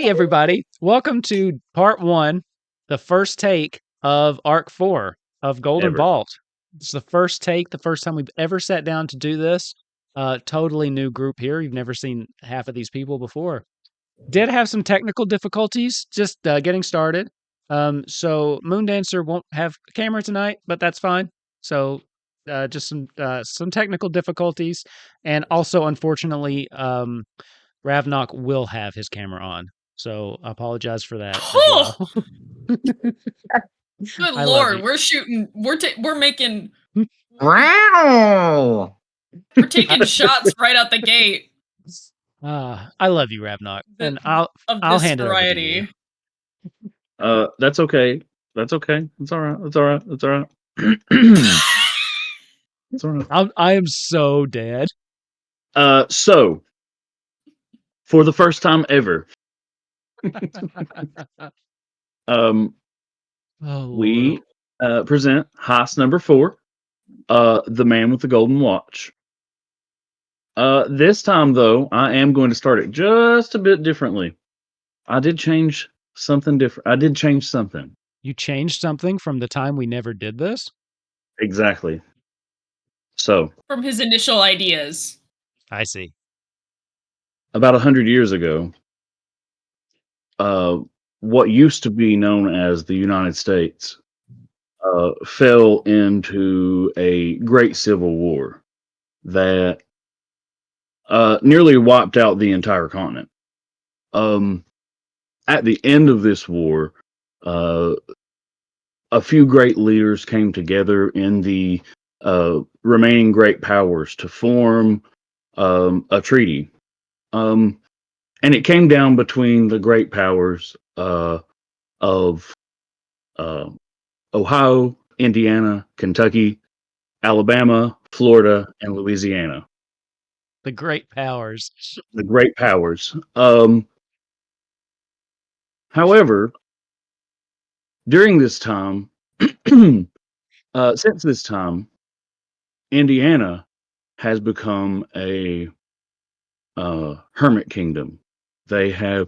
Hey, everybody. Welcome to part 1, the first take of Arc 4 of Golden Ever. Vault. It's the first take, the first time we've ever sat down to do this. Totally new group here. You've never seen half of these people before. Did have some technical difficulties just getting started. So Moondancer won't have a camera tonight, but that's fine. So just some technical difficulties. And also, unfortunately, Ravnok will have his camera on. So I apologize for that as well. Good I love lord, you. we're shooting. We're making. Wow. We're taking shots right out the gate I love you, Ravnok, and of I'll this hand it over to you. variety. That's okay. That's okay. It's all right. It's all right. It's all right. It's all right. I am so dead. So for the first time ever, we present Heist number 4, the man with the golden watch. This time though, I am going to start it just a bit differently. I did change something different. I did change something. You changed something from the time we never did this? Exactly. So, From his initial ideas. I see. about 100 years ago, what used to be known as the United States fell into a great civil war that nearly wiped out the entire continent. At the end of this war, a few great leaders came together in the remaining great powers to form a treaty. And it came down between the great powers of Ohio, Indiana, Kentucky, Alabama, Florida, and Louisiana. The great powers. The great powers. However, during this time, since this time, Indiana has become a hermit kingdom. They have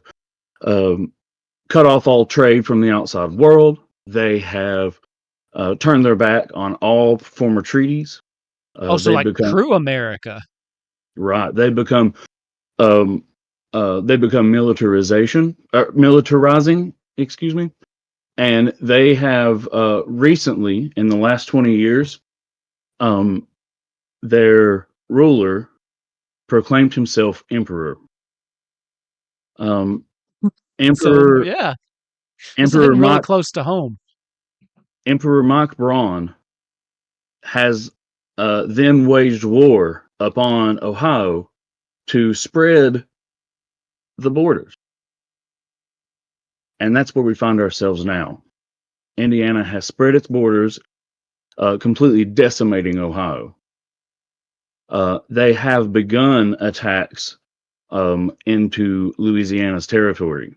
cut off all trade from the outside world. They have turned their back on all former treaties. Also, They like become Crew America. right. They become militarizing. Excuse me. And they have recently, in the last 20 years, their ruler proclaimed himself emperor. So, Emperor yeah. This is Emperor hitting really Mike close to home. Emperor Mike Braun has then waged war upon Ohio to spread the borders. And that's where we find ourselves now. Indiana has spread its borders, completely decimating Ohio. They have begun attacks into Louisiana's territory.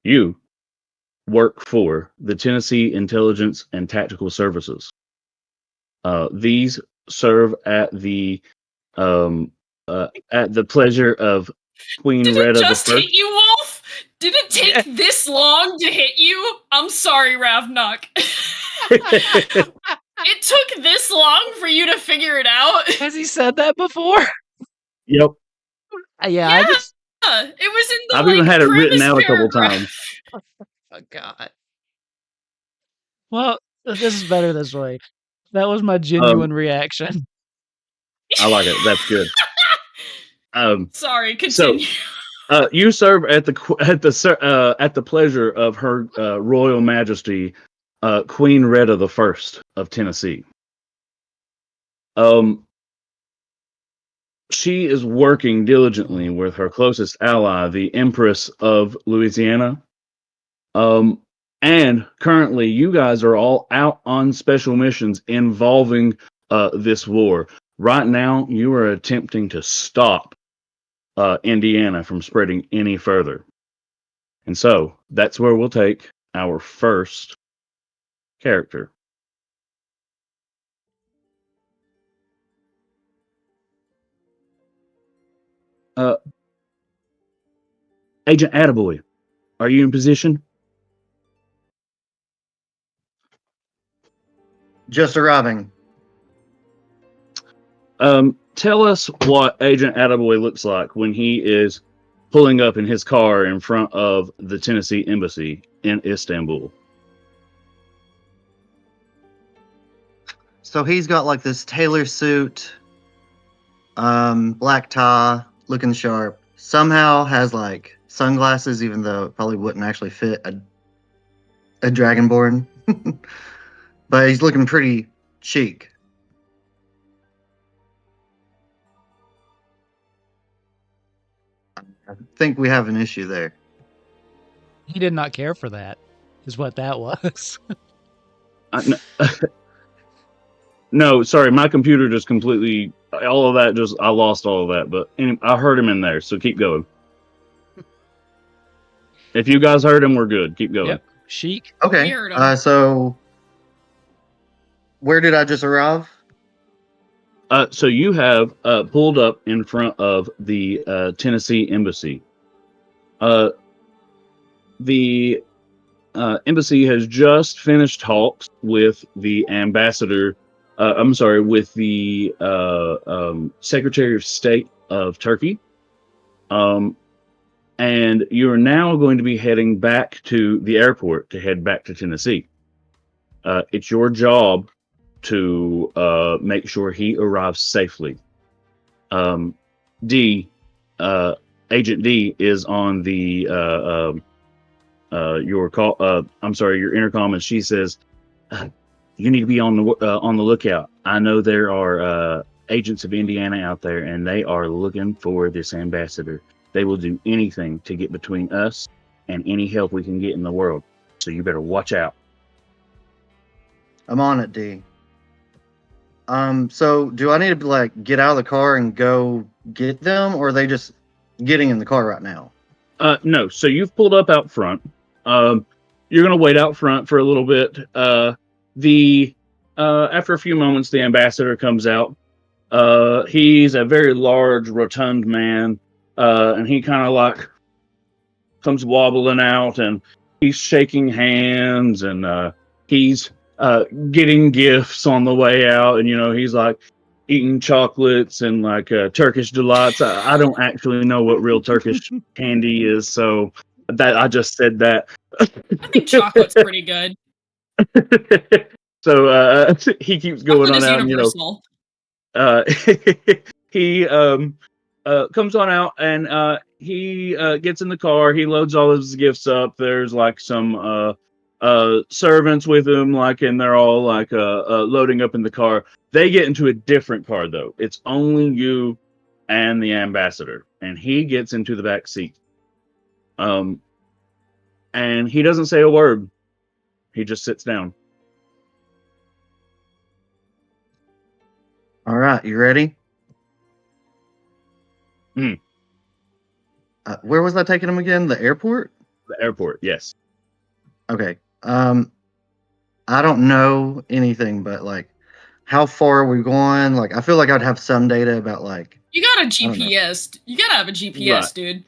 You work for the Tennessee Intelligence and Tactical Services. These serve at the pleasure of Queen Did Retta it the just hit First. you, Wolf? Did it take this long to hit you? I'm sorry, Ravnok. It took this long for you to figure it out? Has he said that before? Yep. Yeah, I just. It was in the I've even had it written premise out a couple paragraph. times. Oh, God. Well, this is better this way. That was my genuine reaction. I like it. That's good. Sorry, continue. You serve at the pleasure of Her Royal Majesty, Queen Retta the First of Tennessee. She is working diligently with her closest ally, the Empress of Louisiana. And currently, you guys are all out on special missions involving this war. Right now, you are attempting to stop Indiana from spreading any further. And so that's where we'll take our first character. Agent Attaboy, are you in position? Just arriving. Tell us what Agent Attaboy looks like when he is pulling up in his car in front of the Tennessee Embassy in Istanbul. So he's got like this tailor suit, black tie, looking sharp. Somehow has like sunglasses, even though it probably wouldn't actually fit a dragonborn. But he's looking pretty chic. I think we have an issue there. He did not care for that, is what that was. No, sorry, my computer just completely, all of that just, I lost all of that, but I heard him in there, so keep going. If you guys heard him, we're good. Keep going. Yep. Chic. Okay. We heard him. So where did I just arrive? So you have pulled up in front of the Tennessee Embassy. The embassy has just finished talks with the ambassador. With the Secretary of State of Turkey. And you are now going to be heading back to the airport to head back to Tennessee. It's your job to make sure he arrives safely. Agent D is on the your call. Your intercom, and she says, "You need to be on the lookout. I know there are agents of Indiana out there, and they are looking for this ambassador. They will do anything to get between us and any help we can get in the world. So you better watch out." I'm on it, D. So do I need to like get out of the car and go get them, or are they just getting in the car right now? No. So you've pulled up out front. You're gonna wait out front for a little bit. After a few moments, the ambassador comes out. He's a very large, rotund man, and he kind of like comes wobbling out, and he's shaking hands, and he's getting gifts on the way out, and he's like eating chocolates and like Turkish delights. I don't actually know what real Turkish candy is, so that I just said that. I think chocolate's pretty good. So he keeps going Chocolate on is out. universal. He comes on out, and he gets in the car. He loads all his gifts up. There's like some servants with him, like, and they're all like loading up in the car. They get into a different car though. It's only you and the ambassador, and he gets into the back seat. And he doesn't say a word. He just sits down. All right, you ready? Where was I taking him again? The airport? The airport, yes. Okay. I don't know anything, but like, how far are we going? Like, I feel like I'd have some data about like. You got a GPS. You gotta have a GPS, Right. dude.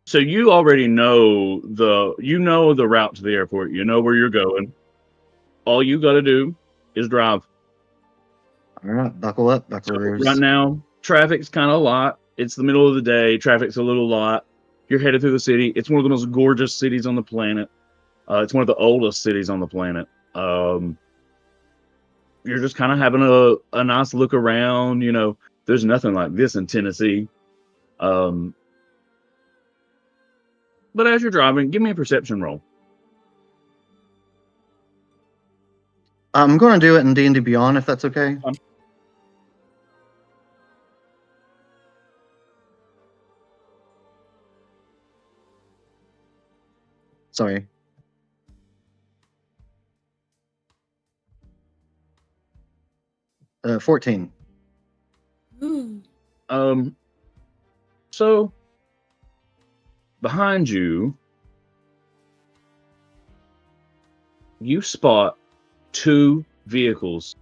So you already know the route to the airport. You know where you're going. All you got to do is drive. All right, buckle up, buckaroos. Right now, traffic's kind of a lot. It's the middle of the day. Traffic's a little lot. You're headed through the city. It's one of the most gorgeous cities on the planet. It's one of the oldest cities on the planet. You're just kind of having a nice look around. There's nothing like this in Tennessee. But as you're driving, give me a perception roll. I'm going to do it in D&D Beyond, if that's okay. Sorry. Uh, 14. Ooh. So behind you, you spot two vehicles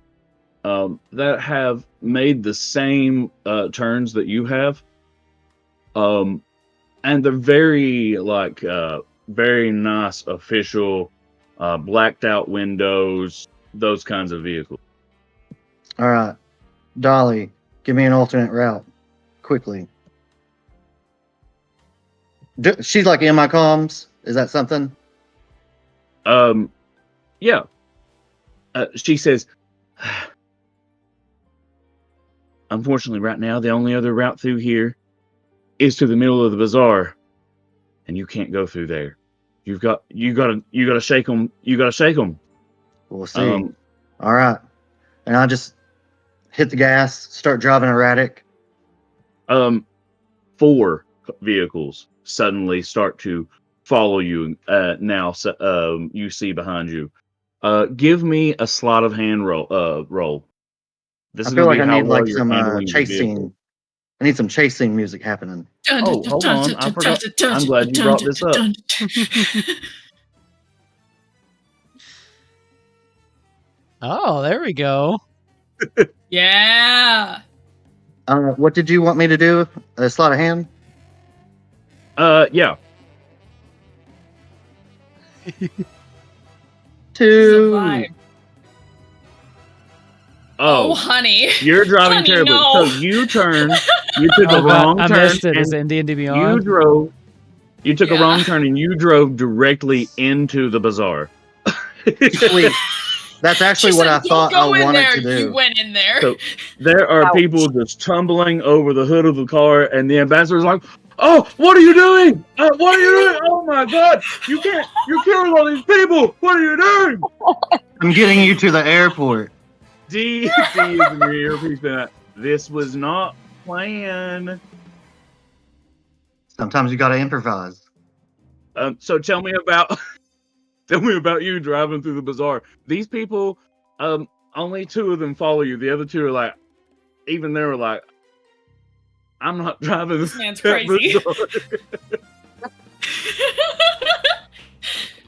that have made the same turns that you have. and they're very very nice official, blacked out windows, those kinds of vehicles. All right, Dolly, give me an alternate route, quickly. She's like in my comms. Is that something? Yeah. She says, unfortunately, right now the only other route through here is to the middle of the bazaar, and you can't go through there. You gotta shake them. You gotta shake them. We'll see. All right, and I just hit the gas, start driving erratic. 4 vehicles suddenly start to follow you. Now, you see behind you. Give me a sleight of hand roll. This I is feel gonna like be I how need well like you're some handling the chase vehicle. scene. I need some chase scene music happening. Oh, hold on. I forgot. I'm glad you brought this up. Oh, there we go. Yeah. What did you want me to do? A sleight of hand? Yeah. 2. Vibe. Oh, honey. you're driving Honey, terribly. no. So you turned. You took a Oh, wrong God, I turn. missed it. Is and it in D&D You Beyond? drove. You took a Yeah. wrong turn and you drove directly into the bazaar. Sweet. That's actually She what said, I thought I "Don't go in wanted there." to do. You went in there. So there are Ouch. people just tumbling over the hood of the car, and the ambassador's like, "Oh, what are you doing? What are you doing? Oh my God! You're killing all these people! What are you doing?" I'm getting you to the airport. D is in your earpiece. This was not planned. Sometimes you gotta improvise. So tell me about you driving through the bazaar. These people, only 2 of them follow you. The other 2 are like, even they were like, I'm not driving This man's that crazy. bazaar.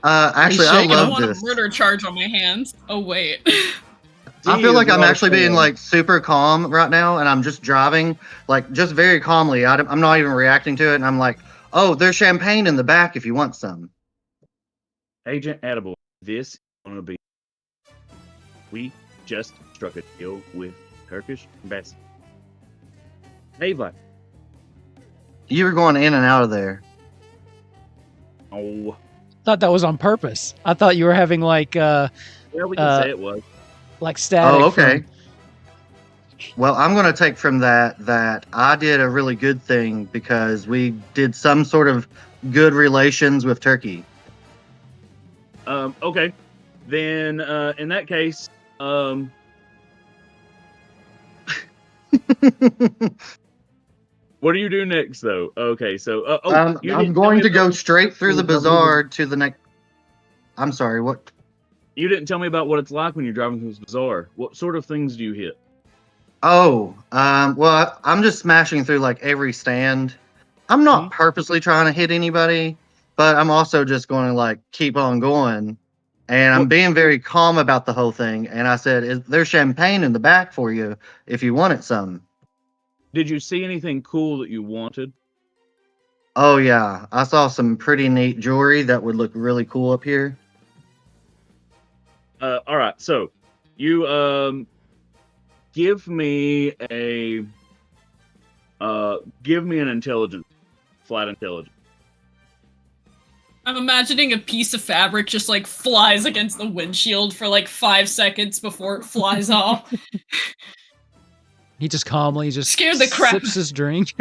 Actually, I I don't love want this. a murder charge on my hands. Oh wait. I feel like I'm actually being like super calm right now, and I'm just driving like just very calmly. I'm not even reacting to it, and I'm like, "Oh, there's champagne in the back if you want some." Agent Attaboy, this is gonna be. We just struck a deal with Turkish embassy. Hey, Vlad. You were going in and out of there. Oh, Thought that was on purpose. I thought you were having like yeah, we can say it was. like static. Oh, okay. from- Well, I'm going to take from that I did a really good thing because we did some sort of good relations with Turkey. Okay. Then, in that case, what do you do next, though? Okay, so I'm going to go straight through the bazaar to the next. I'm sorry, what? You didn't tell me about what it's like when you're driving through this bazaar. What sort of things do you hit? Oh, well, I'm just smashing through like every stand. I'm not purposely trying to hit anybody, but I'm also just going to like keep on going. And I'm being very calm about the whole thing. And I said, there's champagne in the back for you if you wanted some. Did you see anything cool that you wanted? Oh, yeah. I saw some pretty neat jewelry that would look really cool up here. All right, so you give me an intelligence, flat intelligence. I'm imagining a piece of fabric just like flies against the windshield for like 5 seconds before it flies off. He just calmly just Scared the crap- sips his drink.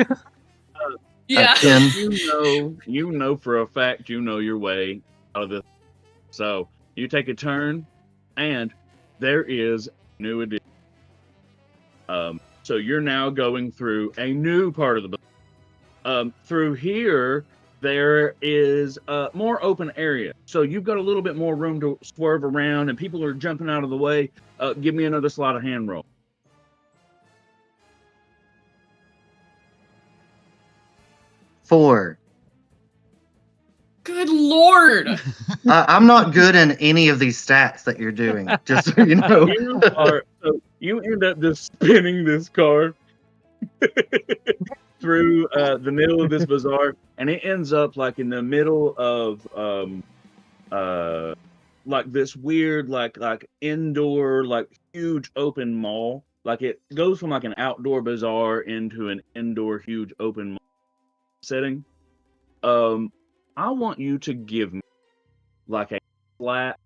Yeah. You know for a fact you know your way out of this. So you take a turn, and there is new addition. So you're now going through a new part of the building. Through here, there is a more open area. So you've got a little bit more room to swerve around, and people are jumping out of the way. Give me another sleight of hand roll. 4. Good lord. I'm not good in any of these stats that you're doing, just so you know. You end up just spinning this car. through the middle of this bazaar, and it ends up like in the middle of like this weird like indoor like huge open mall. Like it goes from like an outdoor bazaar into an indoor huge open mall setting. I want you to give me like a flat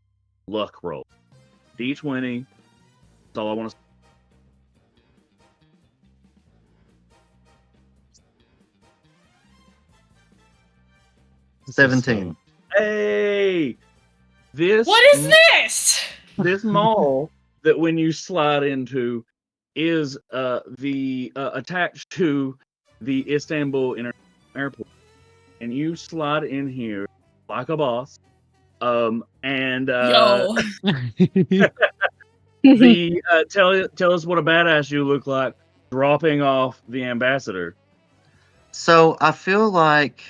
luck roll. D20. That's all I want to. 17. Hey, this What is this? this mall that when you slide into is the attached to the Istanbul International Airport, and you slide in here like a boss. And Yo. the tell us what a badass you look like dropping off the ambassador. So I feel like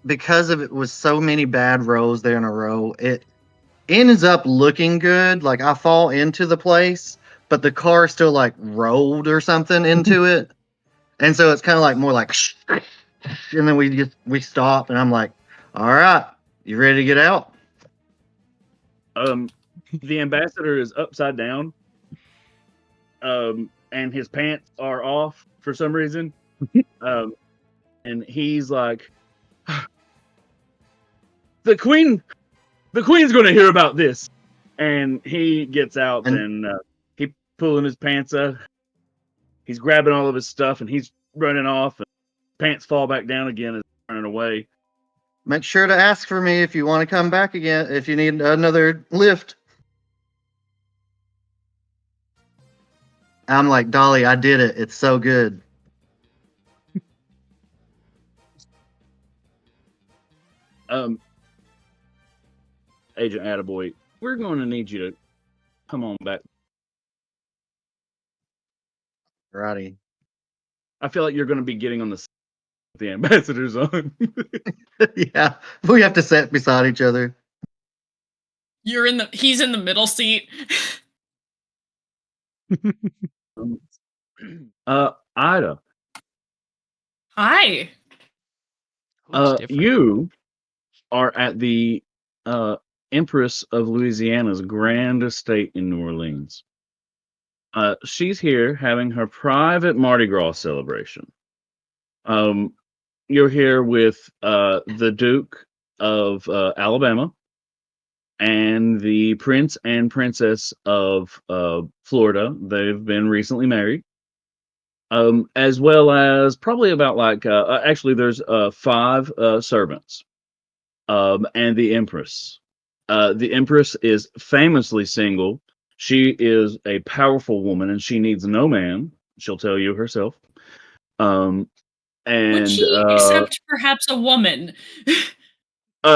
because of it was so many bad rolls there in a row, it ends up looking good. Like I fall into the place, but the car still like rolled or something into it. And so it's kind of like more like and then we stop and I'm like, all right, you ready to get out? The ambassador is upside down. And his pants are off for some reason. And he's like, the queen's going to hear about this. And he gets out and he pulling his pants up. He's grabbing all of his stuff and he's running off. And pants fall back down again and running away. Make sure to ask for me if you want to come back again, if you need another lift. I'm like, Dolly, I did it. It's so good. Agent Attaboy, we're going to need you to come on back. Righty. I feel like you're going to be getting on the ambassador's on. Yeah, we have to sit beside each other. He's in the middle seat. Ida. Hi. You are at the Empress of Louisiana's grand estate in New Orleans. She's here having her private Mardi Gras celebration. You're here with the Duke of Alabama and the Prince and Princess of Florida. They've been recently married. As well as probably about like actually there's 5 servants. And the Empress. The Empress is famously single. She is a powerful woman and she needs no man. She'll tell you herself. And Would she accept perhaps a woman?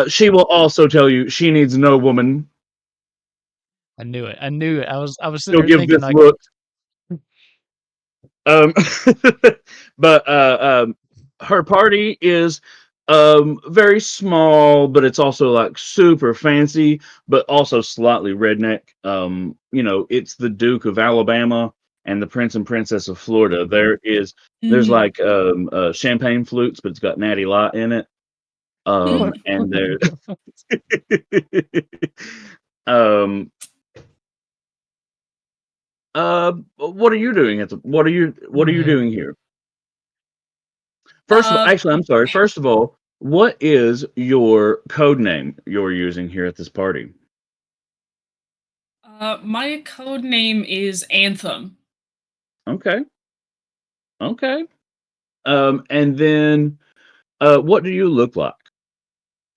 She will also tell you she needs no woman. I knew it. I was She'll sitting there give thinking this like, look. But her party is very small, but it's also like super fancy, but also slightly redneck. You know, it's the Duke of Alabama and the Prince and Princess of Florida. There's like champagne flutes, but it's got Natty Light in it. And there what are you doing what are you doing here? First of all, actually, I'm sorry. First of all, what is your code name you're using here at this party? My code name is Anthem. Okay. And then what do you look like?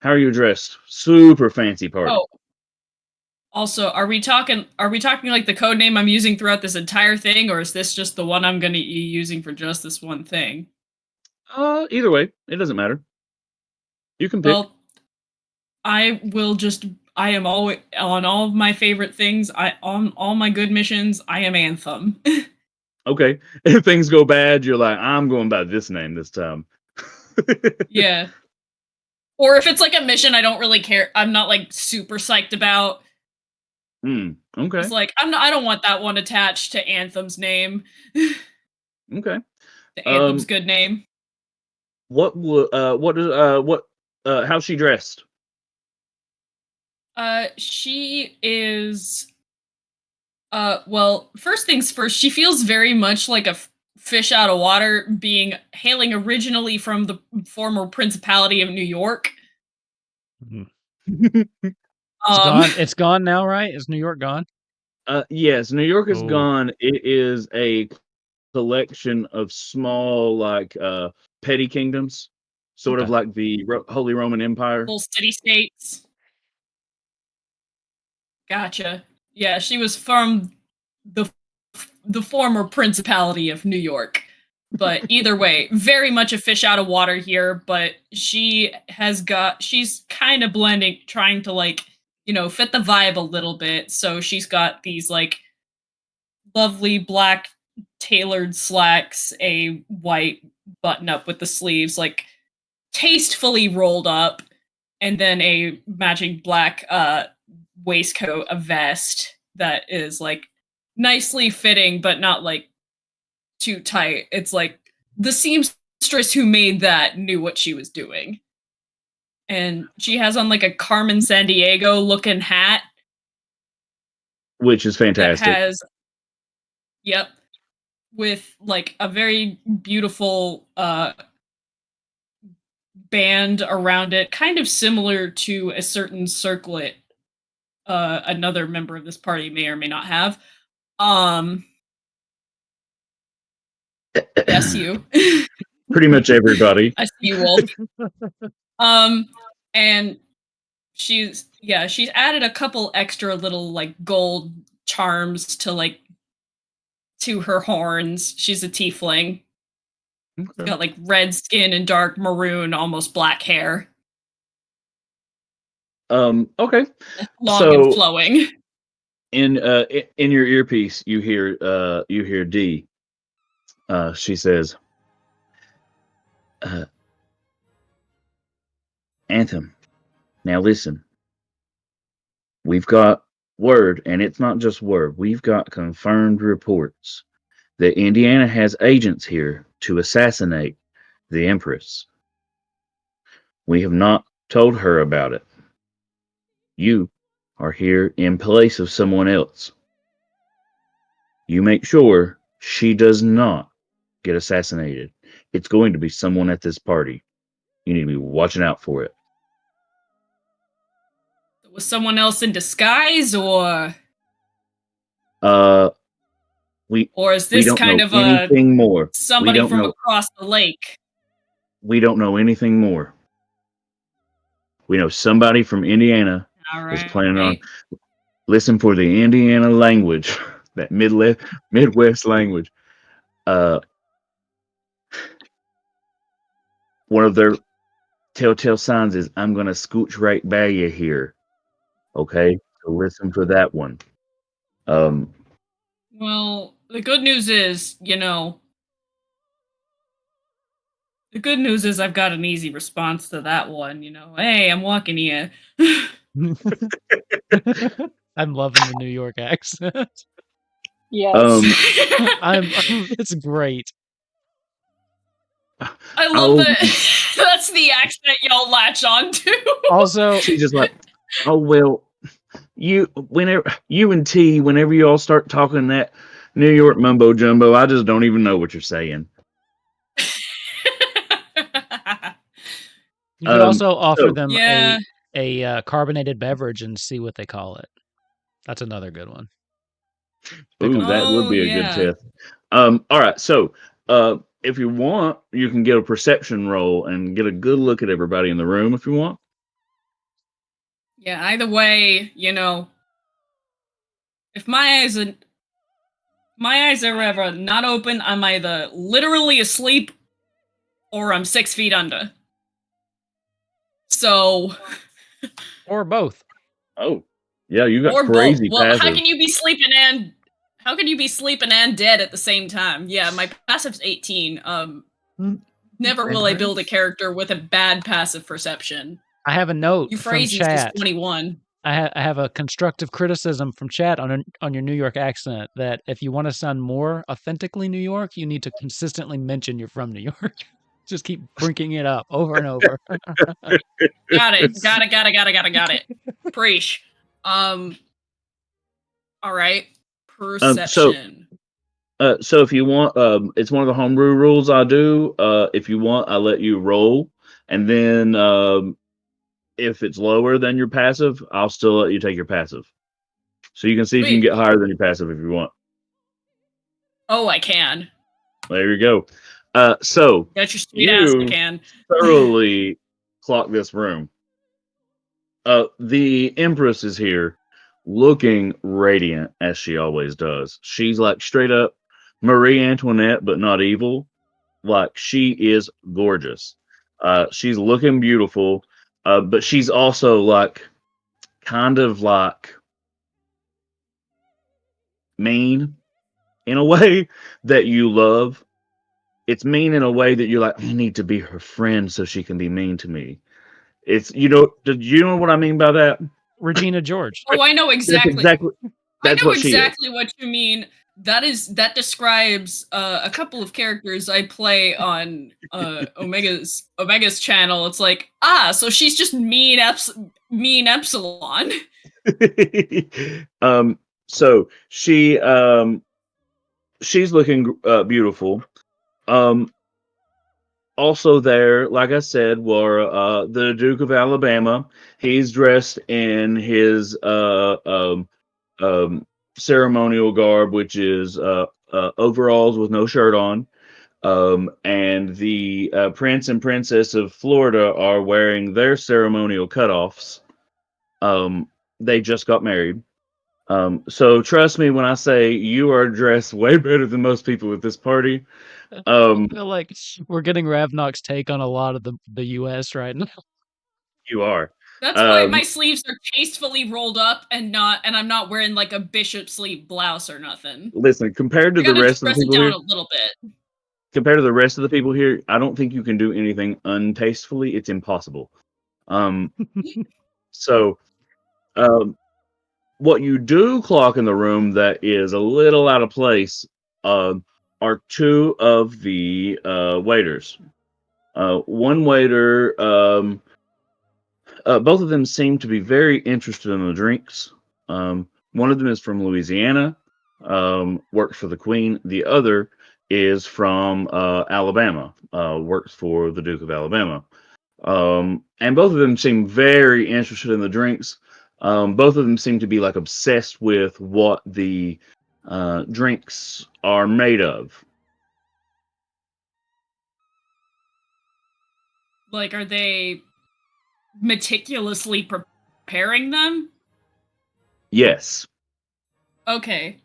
How are you dressed? Super fancy party. Oh. Also, are we talking like the code name I'm using throughout this entire thing, or is this just the one I'm going to be using for just this one thing? Either way, it doesn't matter. You can pick. Well, I am always on all of my favorite things. On all my good missions, I am Anthem. Okay. If things go bad, you're like, I'm going by this name this time. Yeah. Or if it's like a mission I don't really care, I'm not like super psyched about. Okay. It's like I don't want that one attached to Anthem's name. Okay. The Anthem's good name. How's she dressed? She is. Well, first things first, she feels very much like a fish out of water, hailing originally from the former Principality of New York. It's gone now, right? Is New York gone? Yes, New York is Oh. gone. It is a collection of small, like petty kingdoms, sort of Okay. like the Holy Roman Empire. Full city-states. Gotcha. Yeah, she was from the former Principality of New York. But either way, very much a fish out of water here, but she's kind of blending, trying to like, fit the vibe a little bit. So she's got these like lovely black tailored slacks, a white button up with the sleeves like tastefully rolled up, and then a matching black waistcoat, a vest that is like nicely fitting but not like too tight. It's like the seamstress who made that knew what she was doing. And she has on like a Carmen Sandiego looking hat, which is fantastic. that has, yep, with like a very beautiful band around it, kind of similar to a certain circlet another member of this party may or may not have. Yes, you. Pretty much everybody. I see you, Wolf. And she's added a couple extra little like gold charms to her horns. She's a tiefling. Okay. Got like red skin and dark maroon, almost black hair. Okay. Long and flowing. In your earpiece, you hear D. She says, Anthem, now listen. We've got word, and it's not just word. We've got confirmed reports that Indiana has agents here to assassinate the Empress. We have not told her about it. You are here in place of someone else. You make sure she does not get assassinated. It's going to be someone at this party. You need to be watching out for it. Was someone else in disguise, or is this kind of anything more? Somebody from across the lake? We don't know anything more. We know somebody from Indiana is planning on. Listen for the Indiana language, that Midwest language. One of their telltale signs is, I'm going to scooch right by you here. Okay? So listen for that one. Well, the good news is, I've got an easy response to that one, Hey, I'm walking here. I'm loving the New York accent. Yes. It's great. I love that. That's the accent y'all latch on to. Also, she's just like, oh well, you and T, whenever you all start talking that New York mumbo jumbo, I just don't even know what you're saying. You could also offer them a carbonated beverage and see what they call it. That's another good one. Ooh, that would be a good test. All right, so if you want, you can get a perception roll and get a good look at everybody in the room if you want. Yeah, either way, if my eyes are ever not open, I'm either literally asleep or I'm 6 feet under. So, or both. Oh, yeah, you got crazy both. Well, passive. how can you be sleeping and dead at the same time? Yeah, my passive's 18. Never will I build a character with a bad passive perception. I have a note from Euphrasies chat. is 21. I have a constructive criticism from chat on your New York accent that if you want to sound more authentically New York, you need to consistently mention you're from New York. Just keep bringing it up over and over. Got it. Preach. All right. So Perception. so if you want, it's one of the homebrew rules I do. If you want, I let you roll, and then if it's lower than your passive, I'll still let you take your passive. So you can see if you can Sweet. get higher than your passive if you want. Oh, I can. There you go. So Bet your sweet ass I you can. thoroughly clock this room. The Empress is here, looking radiant as she always does. She's like straight up Marie Antoinette, but not evil. Like she is gorgeous. She's looking beautiful, but she's also like kind of like mean in a way that you love. It's mean in a way that you're like, I need to be her friend so she can be mean to me. It's did you know what I mean by that? Regina George. Oh, I know That's exactly. exactly I that's know what she is. exactly what you mean. That describes a couple of characters I play on Omega's channel. It's like, so she's just mean Epsilon. So she's looking beautiful. Also there, like I said, were the Duke of Alabama. He's dressed in his ceremonial garb, which is overalls with no shirt on. And the Prince and Princess of Florida are wearing their ceremonial cutoffs. They just got married. So trust me when I say you are dressed way better than most people at this party. I feel like we're getting Ravnok's take on a lot of the US right now. You are. That's why my sleeves are tastefully rolled up and I'm not wearing like a bishop sleeve blouse or nothing. Listen, compared to I the gotta rest of the dress it people down here, a little bit. compared to the rest of the people here, I don't think you can do anything untastefully. It's impossible. So what you do clock in the room that is a little out of place are two of the waiters. One waiter, both of them seem to be very interested in the drinks. One of them is from Louisiana, works for the Queen. The other is from Alabama, works for the Duke of Alabama. And both of them seem very interested in the drinks. Both of them seem to be like obsessed with what the drinks are made of. Like, are they meticulously preparing them? Yes. Okay.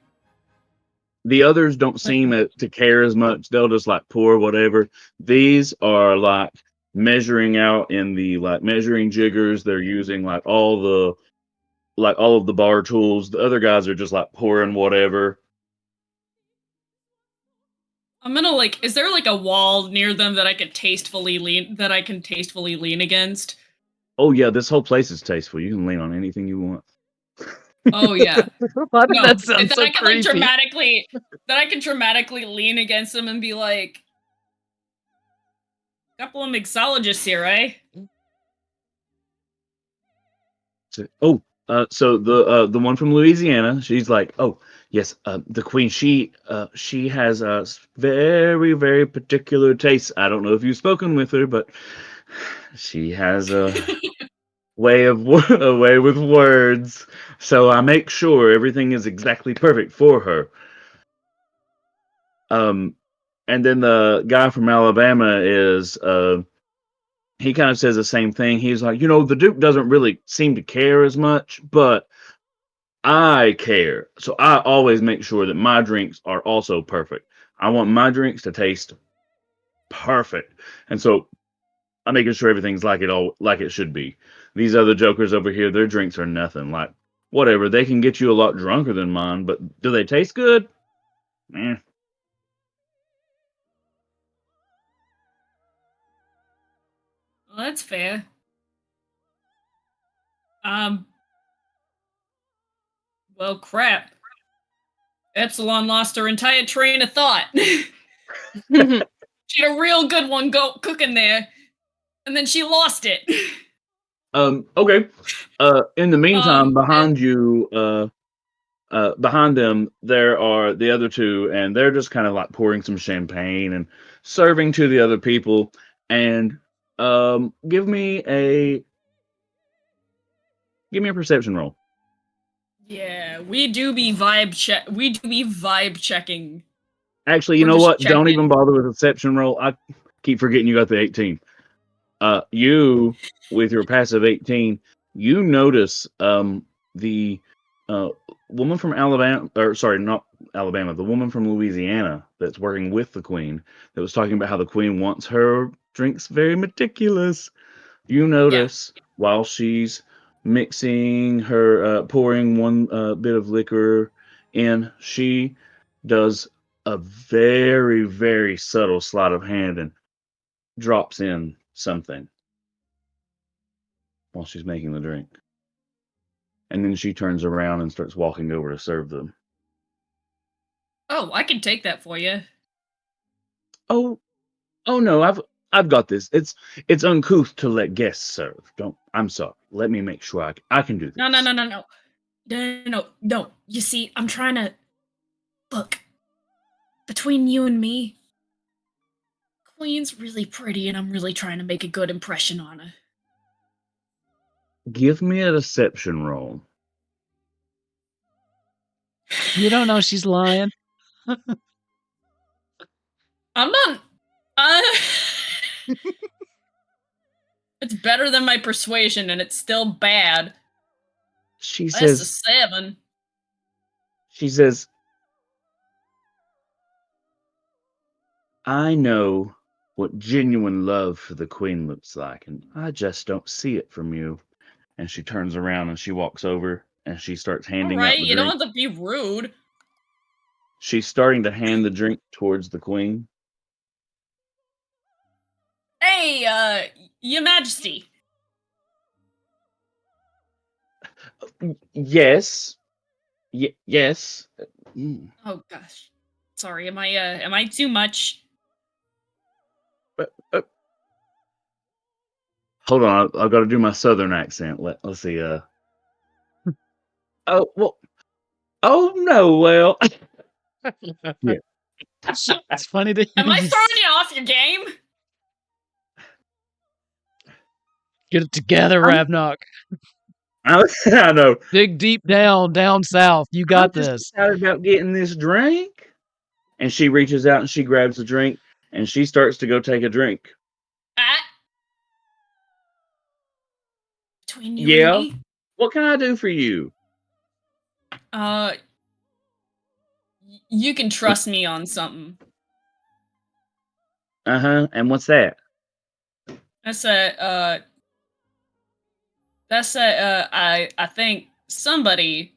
The others don't seem to care as much. They'll just like pour whatever. These are like measuring out in the like measuring jiggers. They're using like all of the bar tools. The other guys are just like pouring whatever. I'm gonna like, is there like a wall near them that I can tastefully lean against? Oh yeah, this whole place is tasteful. You can lean on anything you want. Oh yeah. Why did No, that sound that so I can like creepy? dramatically lean against them and be like, couple of mixologists here, eh? So the one from Louisiana, she's like, oh yes, the queen. She has a very very particular taste. I don't know if you've spoken with her, but she has a a way with words. So I make sure everything is exactly perfect for her. And then the guy from Alabama is he kind of says the same thing. He's like, the Duke doesn't really seem to care as much, but I care. So I always make sure that my drinks are also perfect. I want my drinks to taste perfect. And so I'm making sure everything's like it should be. These other jokers over here, their drinks are nothing. Like whatever. They can get you a lot drunker than mine, but do they taste good? Eh. Well, that's fair. Um, Well, crap. Epsilon lost her entire train of thought. She had a real good one cooking there, and then she lost it. Okay. In the meantime, behind and- you, behind them, there are the other two, and they're just kind of like pouring some champagne and serving to the other people. And give me a perception roll. Yeah, we do be vibe checking. Actually, you We're know just what? Don't even checking. bother with a perception roll. I keep forgetting you got the 18. You with your passive 18, you notice the woman from Alabama, or sorry, not Alabama, the woman from Louisiana that's working with the Queen that was talking about how the Queen wants her drinks very meticulous. You notice while she's mixing her, pouring one bit of liquor in, she does a very, very subtle sleight of hand and drops in something while she's making the drink. And then she turns around and starts walking over to serve them. Oh, I can take that for you. Oh no, I've got this. It's uncouth to let guests serve. I'm sorry. Let me make sure I can do this. No. You see, I'm trying to look. Between you and me, Queen's really pretty, and I'm really trying to make a good impression on her. Give me a deception roll. You don't know she's lying. I'm not. It's better than my persuasion, and it's still bad. She That's a says. 7. She says, "I know what genuine love for the Queen looks like, and I just don't see it from you." And she turns around and she walks over and she starts handing out Alright, the you drink. don't have to be rude. She's starting to hand the drink towards the Queen. Hey, Your Majesty. Yes. Yes. Oh gosh. Sorry, am I too much? Hold on, I've got to do my southern accent. Let's see. Oh well. Oh no. Well. Yeah. It's funny to Am hear I you throwing you off your game? get it together, Ravnock. I know. Dig deep down south. You got I'm just this. excited about getting this drink. And she reaches out and she grabs the drink and she starts to go take a drink. Between you and me? What can I do for you? You can trust me on something. And what's that? I think somebody,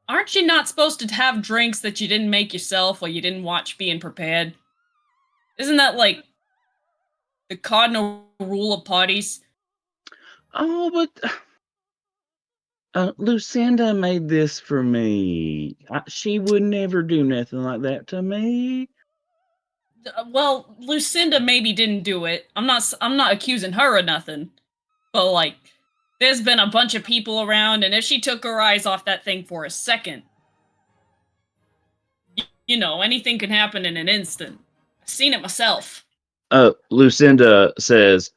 aren't you not supposed to have drinks that you didn't make yourself or you didn't watch being prepared? Isn't that like the cardinal rule of parties? Oh, but Lucinda made this for me. She would never do nothing like that to me. Well, Lucinda maybe didn't do it. I'm not accusing her of nothing. But like, there's been a bunch of people around, and if she took her eyes off that thing for a second, anything can happen in an instant. I've seen it myself. Lucinda says,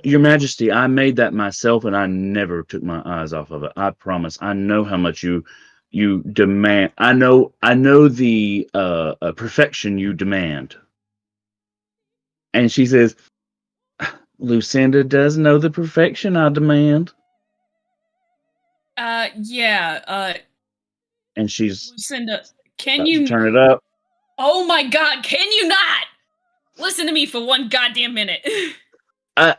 "Your Majesty, I made that myself, and I never took my eyes off of it. I promise. I know how much you demand. I know the perfection you demand." And she says, "Lucinda does know the perfection I demand." Yeah. And she's Lucinda, can about to you? turn it up. Oh my God! Can you not listen to me for one goddamn minute?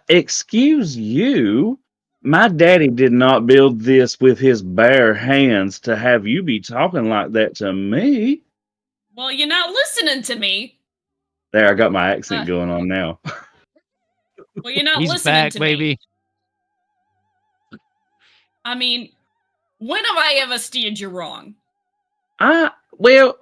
Excuse you. My daddy did not build this with his bare hands to have you be talking like that to me. Well, you're not listening to me. There, I got my accent going on now. Well, you're not He's listening back, to baby. me. I mean, When have I ever steered you wrong? Well,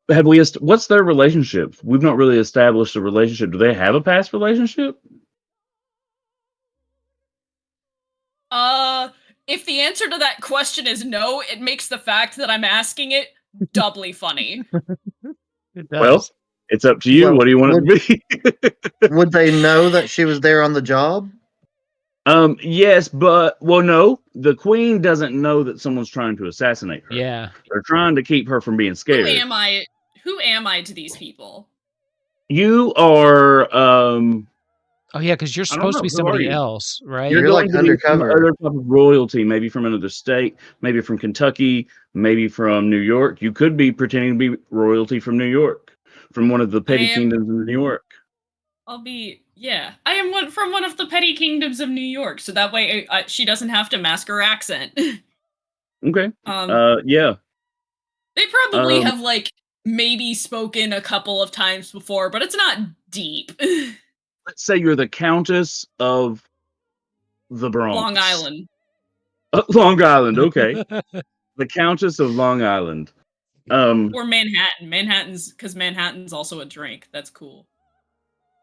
what's their relationship? We've not really established a relationship. Do they have a past relationship? If the answer to that question is no, it makes the fact that I'm asking it doubly funny. It does. Well, it's up to you. Well, What do you want it to be? Would they know that she was there on the job? Yes, but no, the queen doesn't know that someone's trying to assassinate her. Yeah. They're trying to keep her from being scared. Who am I to these people? You are Oh yeah, because you're I don't supposed to know. be Who are somebody you? else, right? You're You're going like to be from undercover. other type of royalty, maybe from another state, maybe from Kentucky, maybe from New York. You could be pretending to be royalty from New York, from one of the petty kingdoms of New York. I am from one of the petty kingdoms of New York, so that way she doesn't have to mask her accent. Okay. Yeah. They probably have like maybe spoken a couple of times before, but it's not deep. Let's say you're the Countess of the Bronx. Long Island. Long Island, okay. The Countess of Long Island. Or Manhattan. Manhattan's also a drink. That's cool.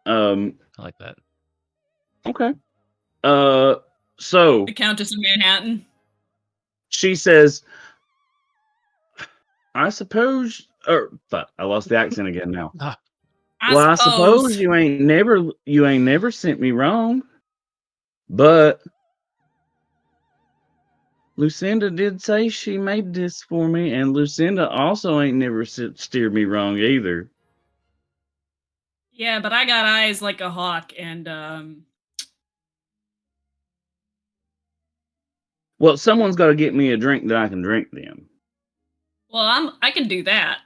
I like that. Okay. So the Countess of Manhattan. She says, I suppose fuck, I lost the accent again now. I suppose you ain't never sent me wrong. But Lucinda did say she made this for me, and Lucinda also ain't never steered me wrong either. Yeah, but I got eyes like a hawk, and well, someone's got to get me a drink that I can drink then. Well, I can do that.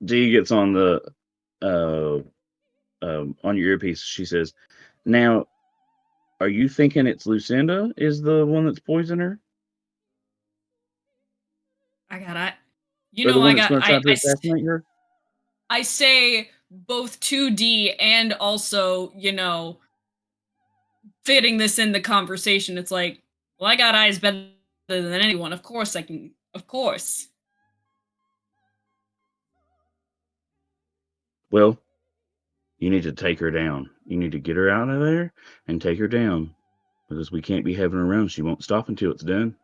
Dee gets on the on your earpiece. She says, "Now, are you thinking it's Lucinda is the one that's poisoned her? I got it. You know, I got. Try to assassinate her. I say both 2D and also, fitting this in the conversation. It's like, well, I got eyes better than anyone. Of course I can. Of course. Well, you need to take her down. You need to get her out of there and take her down. Because we can't be having her around. She won't stop until it's done.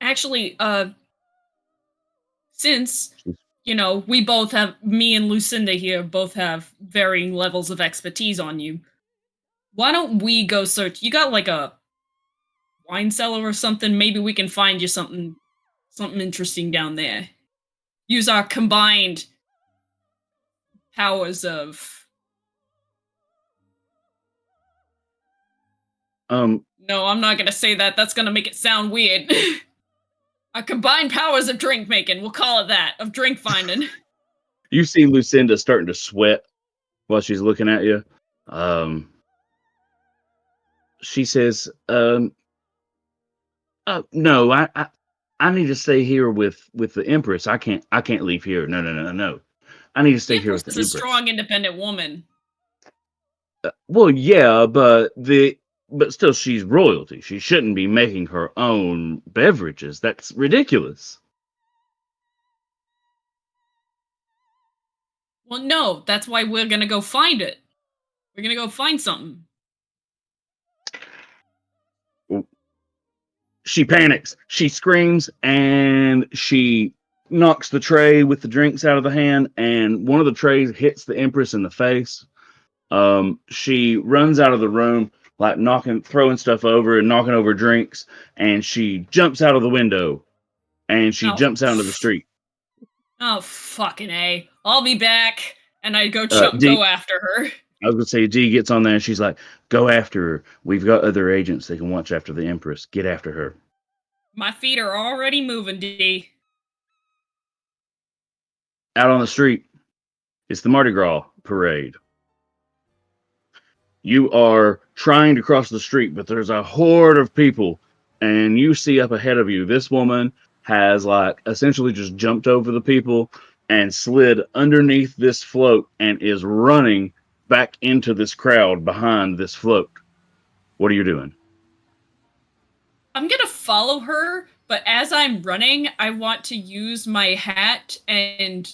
Actually, since, we both have, me and Lucinda here both have varying levels of expertise on you, why don't we go search? You got like a wine cellar or something? Maybe we can find you something interesting down there. Use our combined powers of... No, I'm not gonna say that. That's gonna make it sound weird. Our combined powers of drink making. We'll call it that. Of drink finding. You see Lucinda starting to sweat while she's looking at you. She says, no, I need to stay here with the Empress. I can't leave here. No. I need to stay here with the Empress. She's a strong, independent woman. Well, yeah, but still, she's royalty. She shouldn't be making her own beverages. That's ridiculous. Well, no, that's why we're gonna go find it. We're gonna go find something. She panics. She screams, and she knocks the tray with the drinks out of the hand, and one of the trays hits the Empress in the face. She runs out of the room, like throwing stuff over and knocking over drinks, and she jumps out of the window, and she jumps out into the street. Oh, fucking A. I'll be back, and I go after her. I was going to say, Dee gets on there, and she's like, go after her. We've got other agents that can watch after the Empress. Get after her. My feet are already moving, Dee. Out on the street, it's the Mardi Gras parade. You are trying to cross the street, but there's a horde of people, and you see up ahead of you, this woman has like essentially just jumped over the people and slid underneath this float and is running back into this crowd behind this float. What are you doing? I'm gonna follow her, but as I'm running, I want to use my hat and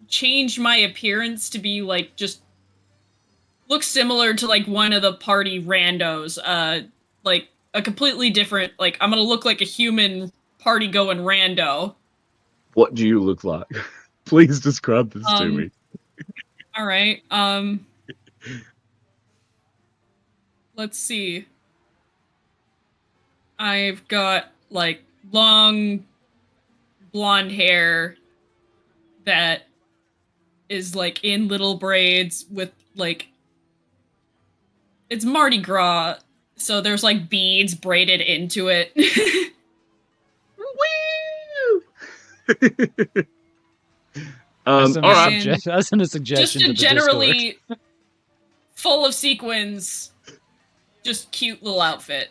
change my appearance to be like just look similar to like one of the party randos. Like a completely different, like I'm gonna look like a human party going rando. What do you look like? Please describe this to me. All right. Let's see. I've got like long blonde hair that is like in little braids with like it's Mardi Gras, so there's like beads braided into it. All right. That's a suggestion. Just a to the generally full of sequins, just cute little outfit.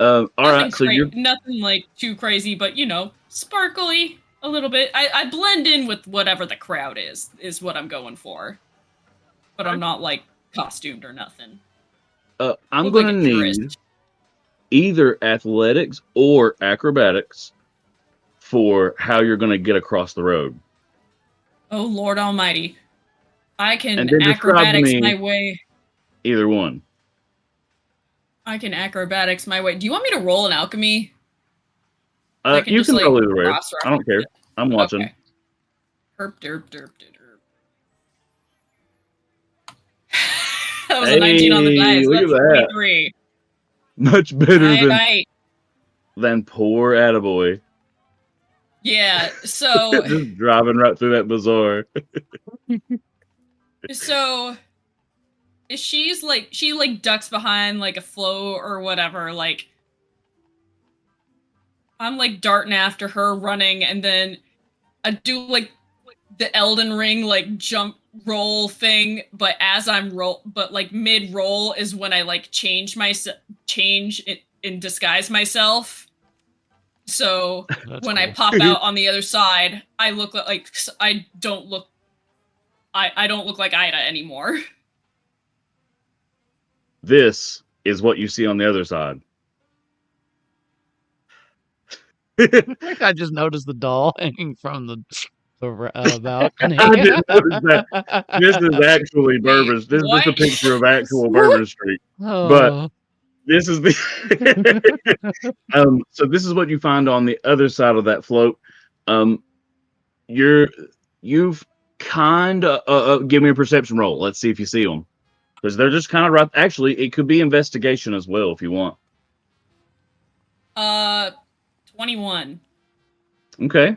All right. So you're nothing like too crazy, but you know, sparkly a little bit. I blend in with whatever the crowd is what I'm going for. But I'm not like costumed or nothing. I'm going to need either athletics or acrobatics for how you're going to get across the road. Oh, Lord Almighty. I can then acrobatics my way. Either one. I can acrobatics my way. Do you want me to roll an alchemy? You can roll either way. I don't care. I'm watching. Okay. Herp, derp, derp, derp. That was a 19 on the dice. Look That's at that. 23. Much better than poor attaboy. Yeah, so just driving right through that bazaar. So she's like she like ducks behind like a float or whatever, like I'm like darting after her running, and then I do like the Elden Ring like jump roll thing, but as I'm like mid roll is when I like change it and disguise myself. So when I pop out on the other side, I look like I don't look like Ida anymore. This is what you see on the other side. I think I just noticed the doll hanging from the balcony. I didn't notice that. This is actually Bourbon. This is just a picture of actual Bourbon Street. Oh. But this is the so this is what you find on the other side of that float. You've kind of give me a perception roll. Let's see if you see them, because they're just kind of right. Actually, it could be investigation as well if you want. 21. Okay.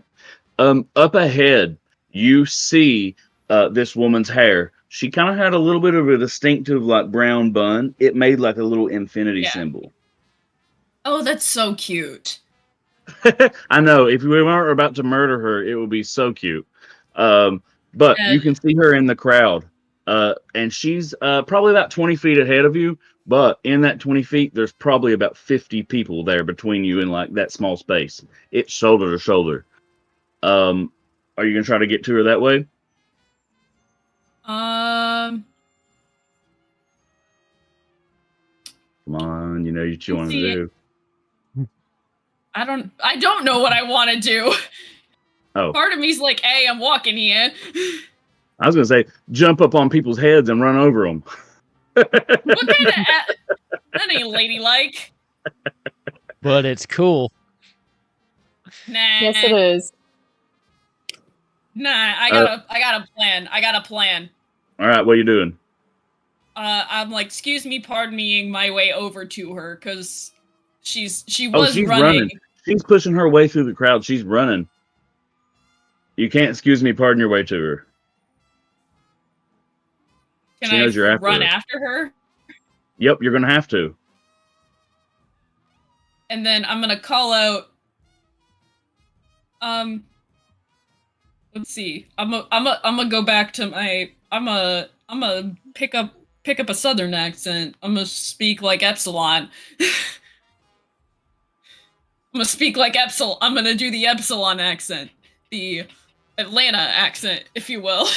Up ahead, you see this woman's hair. She kind of had a little bit of a distinctive like brown bun. It made like a little infinity symbol. Oh, that's so cute. I know. If we weren't about to murder her, it would be so cute. But you can see her in the crowd. And she's probably about 20 feet ahead of you. But in that 20 feet, there's probably about 50 people there between you in like that small space. It's shoulder to shoulder. Are you going to try to get to her that way? Come on, you know what you want to do. I don't know what I want to do. Oh. Part of me's like, hey, I'm walking here. I was going to say, jump up on people's heads and run over them. What kind of that ain't ladylike. But it's cool. Nah. Yes, it is. Nah, I got a plan. All right, what are you doing? I'm like, excuse me, pardon me, my way over to her, because she's running. She's pushing her way through the crowd. She's running. You can't excuse me, pardon your way to her. Can I run after her? Yep, you're gonna have to. And then I'm gonna call out. Let's see. I'm gonna go back to my. I'm gonna pick up a southern accent. I'm gonna speak like Epsilon. I'm gonna speak like Epsilon. I'm gonna do the Epsilon accent. The Atlanta accent, if you will.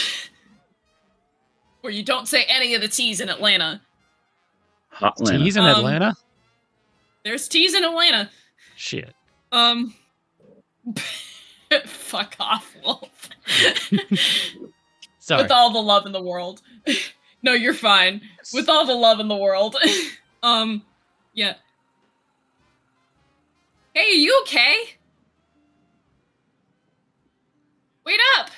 Where you don't say any of the T's in Atlanta. Hotlanta. He's in Atlanta? There's T's in Atlanta. Shit. Fuck off, Wolf. Sorry. With all the love in the world. No, you're fine. With all the love in the world. Yeah. Hey, are you okay? Wait up!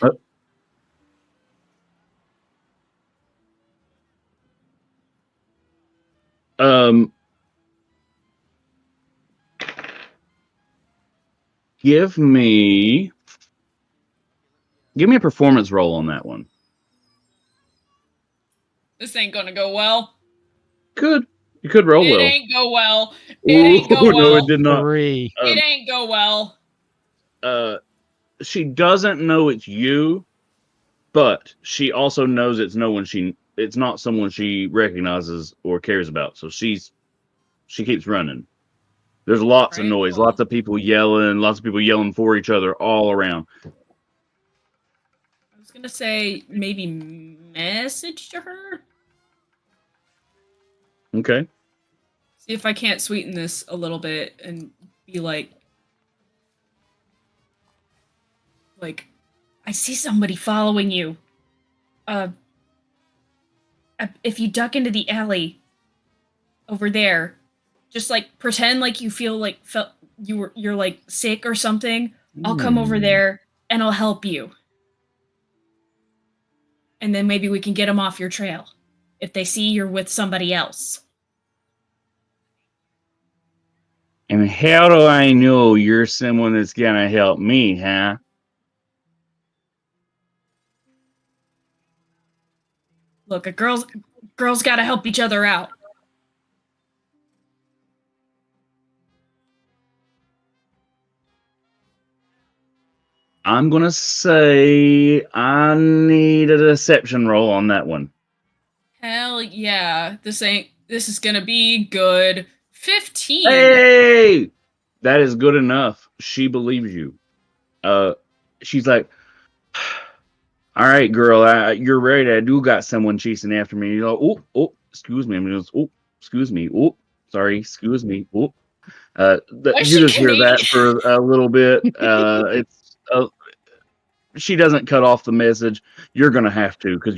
Give me a performance roll on that one. This ain't gonna go well. Good. You could roll well. It ain't go well. It ain't go well. No, it did not. 3. It ain't go well. She doesn't know it's you, but she also knows it's not someone she recognizes or cares about. So she keeps running. There's lots of noise, lots of people yelling for each other all around. I was gonna say maybe message to her. Okay. See if I can't sweeten this a little bit and be like, I see somebody following you. If you duck into the alley over there, just like pretend like you feel like you're like sick or something. I'll come over there and I'll help you. And then maybe we can get them off your trail if they see you're with somebody else. And how do I know you're someone that's gonna help me, huh? Look, girls gotta help each other out. I'm gonna say I need a deception roll on that one. Hell yeah. This is gonna be good. 15. Hey! That is good enough. She believes you. She's like, all right, girl, you're ready. I do got someone chasing after me. You know, oh, excuse me. Excuse me. Oh, sorry, excuse me. Oh, you just hear that for a little bit. She doesn't cut off the message. You're gonna have to, because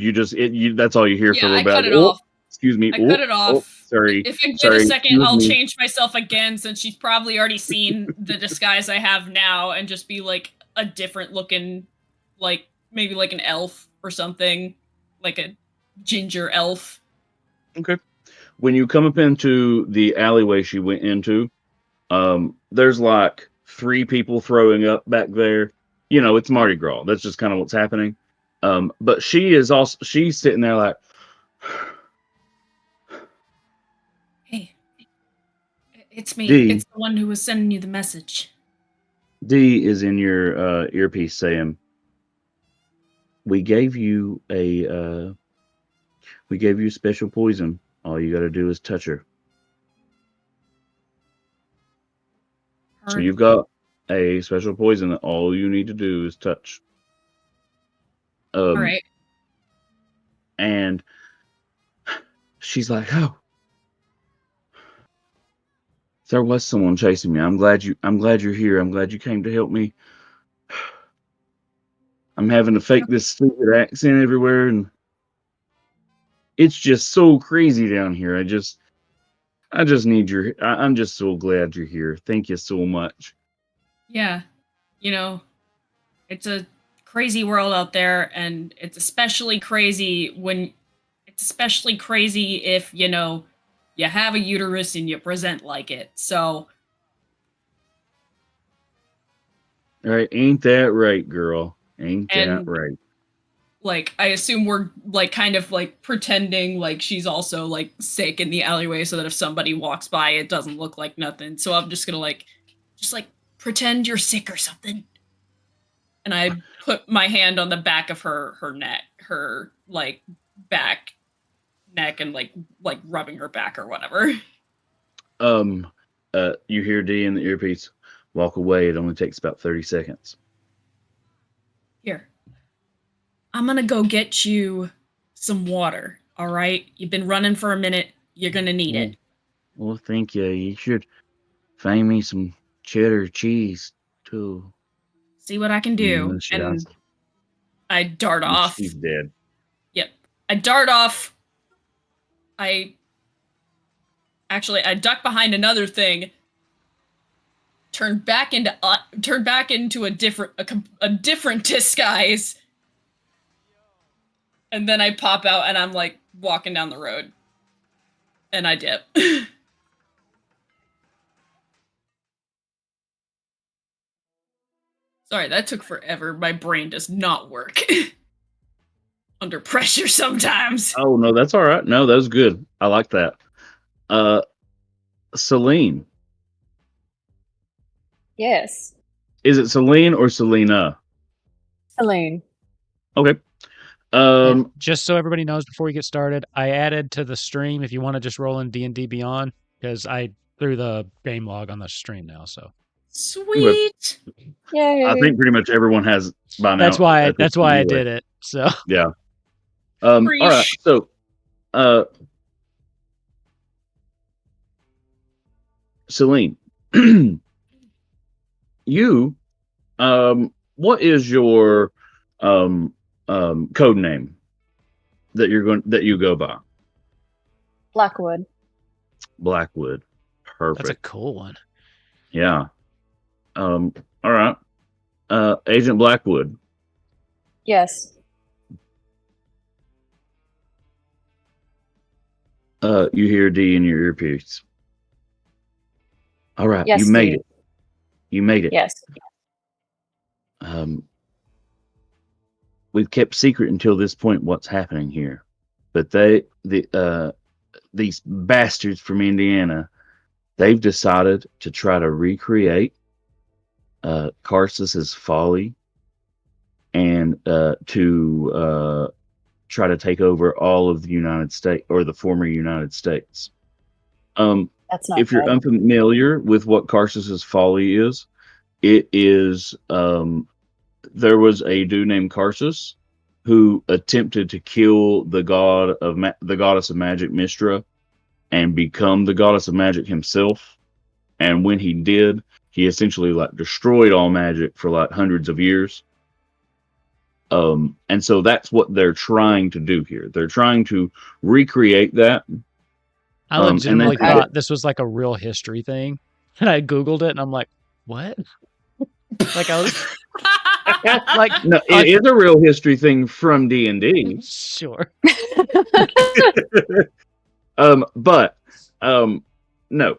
that's all you hear for a little bit. I cut it off. Excuse me. I cut it off. Sorry. If I get a second, I'll change myself again, since she's probably already seen the disguise I have now, and just be like a different looking, like maybe like an elf or something, like a ginger elf. Okay. When you come up into the alleyway she went into, there's like 3 people throwing up back there. You know, it's Mardi Gras. That's just kind of what's happening. But she's sitting there like, Hey, it's me. D. It's the one who was sending you the message. D is in your earpiece saying, we gave you special poison. All you got to do is touch her. So you've got a special poison that all you need to do is touch. All right. And she's like, oh, there was someone chasing me. I'm glad you're here. I'm glad you came to help me. I'm having to fake this stupid accent everywhere, and it's just so crazy down here. I just need I'm just so glad you're here. Thank you so much. Yeah. You know, it's a crazy world out there, and it's especially crazy if, you know, you have a uterus and you present like it. So. All right, ain't that right, girl? Ain't that right? Like, I assume we're like kind of like pretending like she's also like sick in the alleyway, so that if somebody walks by, it doesn't look like nothing. So I'm just gonna just pretend you're sick or something. And I put my hand on the back of her neck, her like back neck, and like rubbing her back or whatever. You hear D in the earpiece. Walk away. It only takes about 30 seconds. Here, I'm gonna go get you some water, all right? You've been running for a minute. You're gonna need it. Well, thank you. You should find me some cheddar cheese, too. See what I can do. She And does. I dart off. She's dead. Yep. I dart off. I duck behind another thing. Turn back into a different disguise. And then I pop out and I'm like walking down the road. And I dip. Sorry, that took forever. My brain does not work. Under pressure sometimes. Oh, no, that's all right. No, that was good. I like that. Celine. Yes. Is it Celine or Selena? Elaine. Okay. And just so everybody knows, before we get started, I added to the stream if you want to just roll in D&D Beyond, because I threw the game log on the stream now. So sweet. Yay. I think pretty much everyone has by now. That's why I did it. So yeah. All right. So, Celine, you, what is your code name that you go by? Blackwood. Blackwood. Perfect. that's a cool one. Yeah. All right. Agent Blackwood. Yes. You hear D in your earpiece. All right. Yes, you made D. it. You made it. Yes. We've kept secret until this point what's happening here, but these bastards from Indiana, they've decided to try to recreate Karsus's folly and to try to take over all of the United States or the former United States. That's not if you're good. unfamiliar with what Karsus's folly is, it is there was a dude named Karsus who attempted to kill the goddess of magic Mystra and become the goddess of magic himself. And when he did, he essentially destroyed all magic for hundreds of years. And so that's what they're trying to do here. They're trying to recreate that. I legitimately thought this was like a real history thing. And I Googled it and I'm like, what? Like I was no, it is a real history thing from D&D. Sure. But no.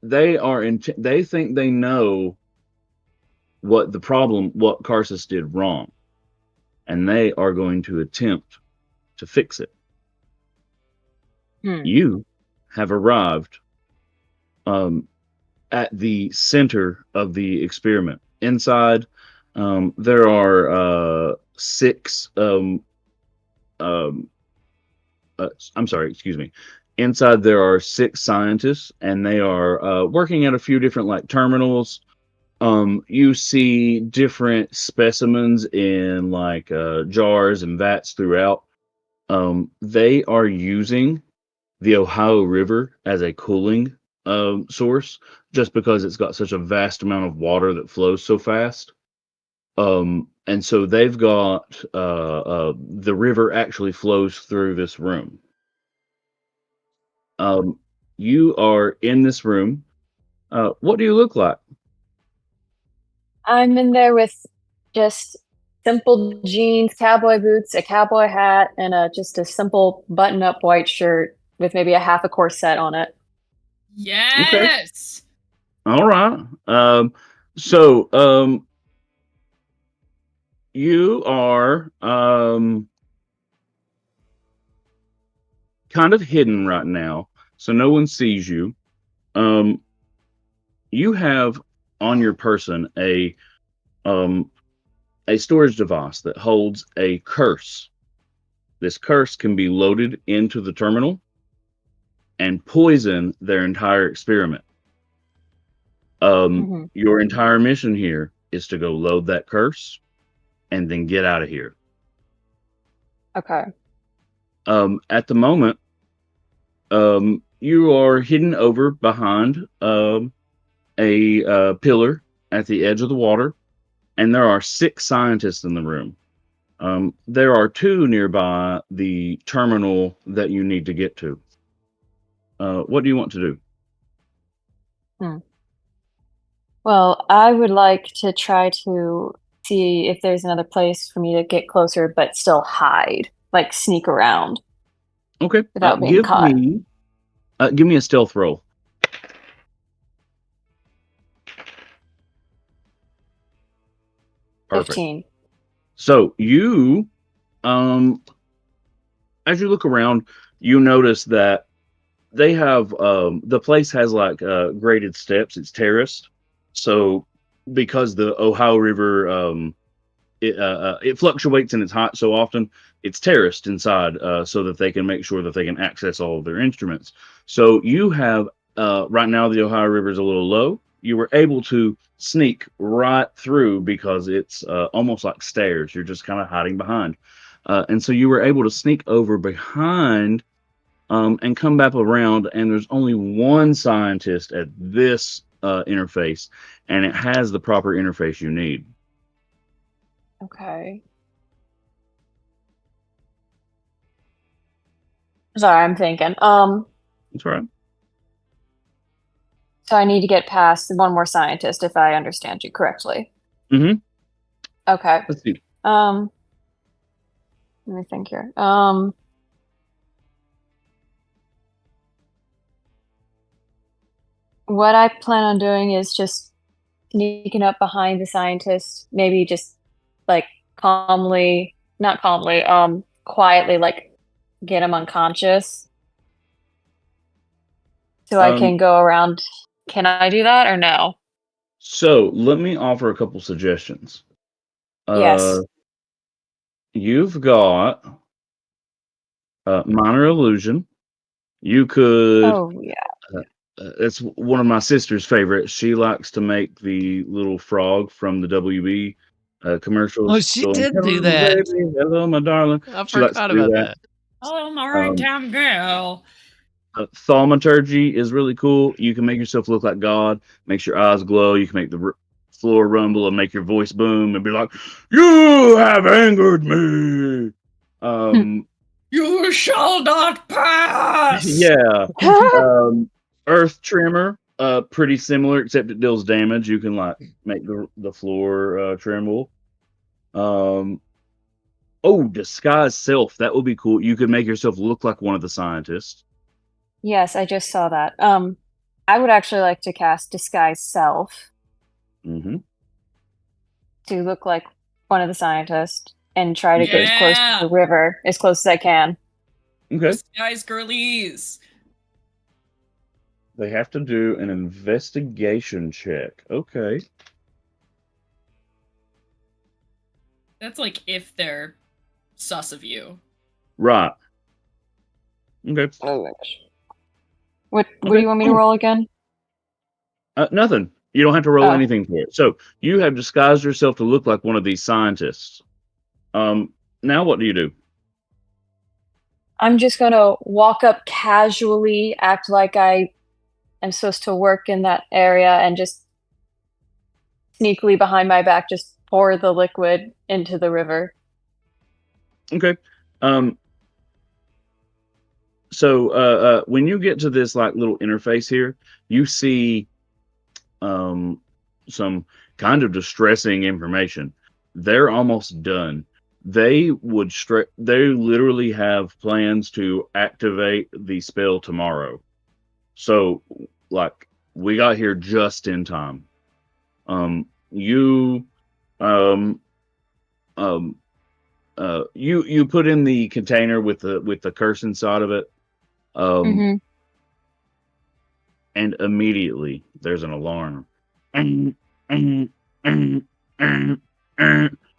They think they know what Karsus did wrong, and they are going to attempt to fix it. You have arrived at the center of the experiment. Inside, there are 6. I'm sorry, excuse me. Inside, there are 6 scientists, and they are working at a few different terminals. You see different specimens in jars and vats throughout. They are using the Ohio River as a cooling source, just because it's got such a vast amount of water that flows so fast. And so they've got the river actually flows through this room. You are in this room. What do you look like? I'm in there with just simple jeans, cowboy boots, a cowboy hat, and just a simple button-up white shirt with maybe a half a corset on it. Yes. Okay. All right. So you are kind of hidden right now, so no one sees you. You have on your person a storage device that holds a curse. This curse can be loaded into the terminal and poison their entire experiment. Your entire mission here is to go load that curse and then get out of here. Okay. At the moment, you are hidden over behind a pillar at the edge of the water, and there are 6 scientists in the room. There are 2 nearby the terminal that you need to get to. What do you want to do? Well, I would like to try to see if there's another place for me to get closer, but still hide, like sneak around Okay. without being caught. Give me a stealth roll. Perfect. 15. So you, as you look around, you notice that they have the place has like graded steps. It's terraced, so because the Ohio River it fluctuates in its height so often, it's terraced inside so that they can make sure that they can access all of their instruments. So you have right now the Ohio River is a little low. You were able to sneak right through because it's almost like stairs. You're just kind of hiding behind, and so you were able to sneak over behind and come back around. And there's only one scientist at this interface, and it has the proper interface you need. Okay. Sorry, I'm thinking. That's all right. So I need to get past one more scientist, if I understand you correctly. Mm-hmm. Okay. Let's see. Let me think here. What I plan on doing is just sneaking up behind the scientist, maybe just like quietly, like get him unconscious. So I can go around. Can I do that or no? So let me offer a couple suggestions. Yes. You've got minor illusion. You could. Oh, yeah. It's one of my sister's favorites. She likes to make the little frog from the WB commercials. Oh, she going, did do "Hello, that. baby. Hello, my darling." I She likes to forgot do about that. that. Oh, my right down girl. Thaumaturgy is really cool. You can make yourself look like God. Makes your eyes glow. You can make the floor rumble and make your voice boom and be like, "You have angered me." You shall not pass. Yeah. Earth Tremor, pretty similar, except it deals damage. You can like make the floor tremble. Disguise self. That would be cool. You could make yourself look like one of the scientists. Yes, I just saw that. I would actually like to cast Disguise Self Mm-hmm. to look like one of the scientists and try to get as close to Yeah. the river as close as I can. Okay. Disguise girlies. They have to do an investigation check. Okay. That's like if they're sus of you. Right. Okay. Oh my gosh. What do you want me to roll again? Nothing. You don't have to roll Oh. anything for it. So you have disguised yourself to look like one of these scientists. Now what do you do? I'm just gonna walk up casually, act like I am supposed to work in that area, and just sneakily behind my back just pour the liquid into the river. Okay. So when you get to this like little interface here, you see some kind of distressing information. They're almost done. They literally have plans to activate the spell tomorrow. So like we got here just in time. You put in the container with the curse inside of it. And immediately there's an alarm.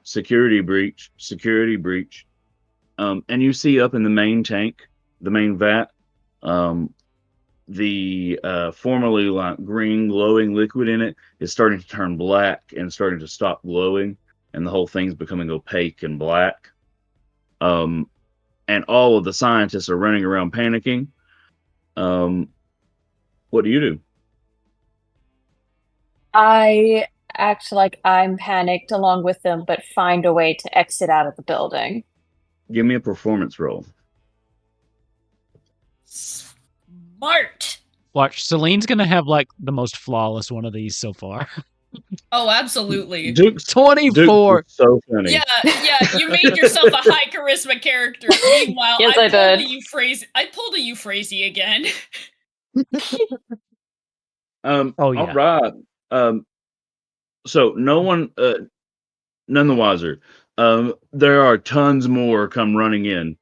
Security breach. And you see up in the main tank, the main vat, the formerly like green glowing liquid in it is starting to turn black and starting to stop glowing, and the whole thing's becoming opaque and black. and all of the scientists are running around panicking. What do you do? I act like I'm panicked along with them, but find a way to exit out of the building. Give me a performance roll. Smart. Watch, Celine's gonna have like the most flawless one of these so far. Oh, absolutely. Duke's 24. is so funny. Yeah, you made yourself a high charisma character. Meanwhile, Yes, I I pulled a Euphrasia again. Oh, yeah. All right. So no one, none the wiser. There are tons more come running in.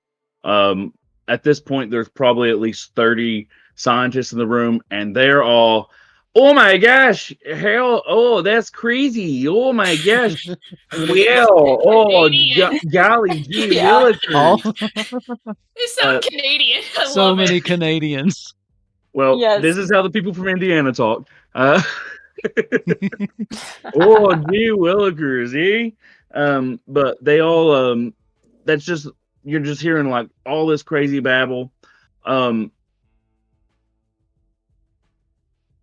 At this point, there's probably at least 30 scientists in the room, and they're all, oh my gosh, hell, oh, that's crazy. Oh my gosh. Well, oh, Canadian. golly gee, Yeah. All, willikers. They sound Canadian. I so love many it. Canadians. Well, Yes. this is how the people from Indiana talk. Oh, gee willikers, eh? But they all, that's just, you're just hearing like all this crazy babble.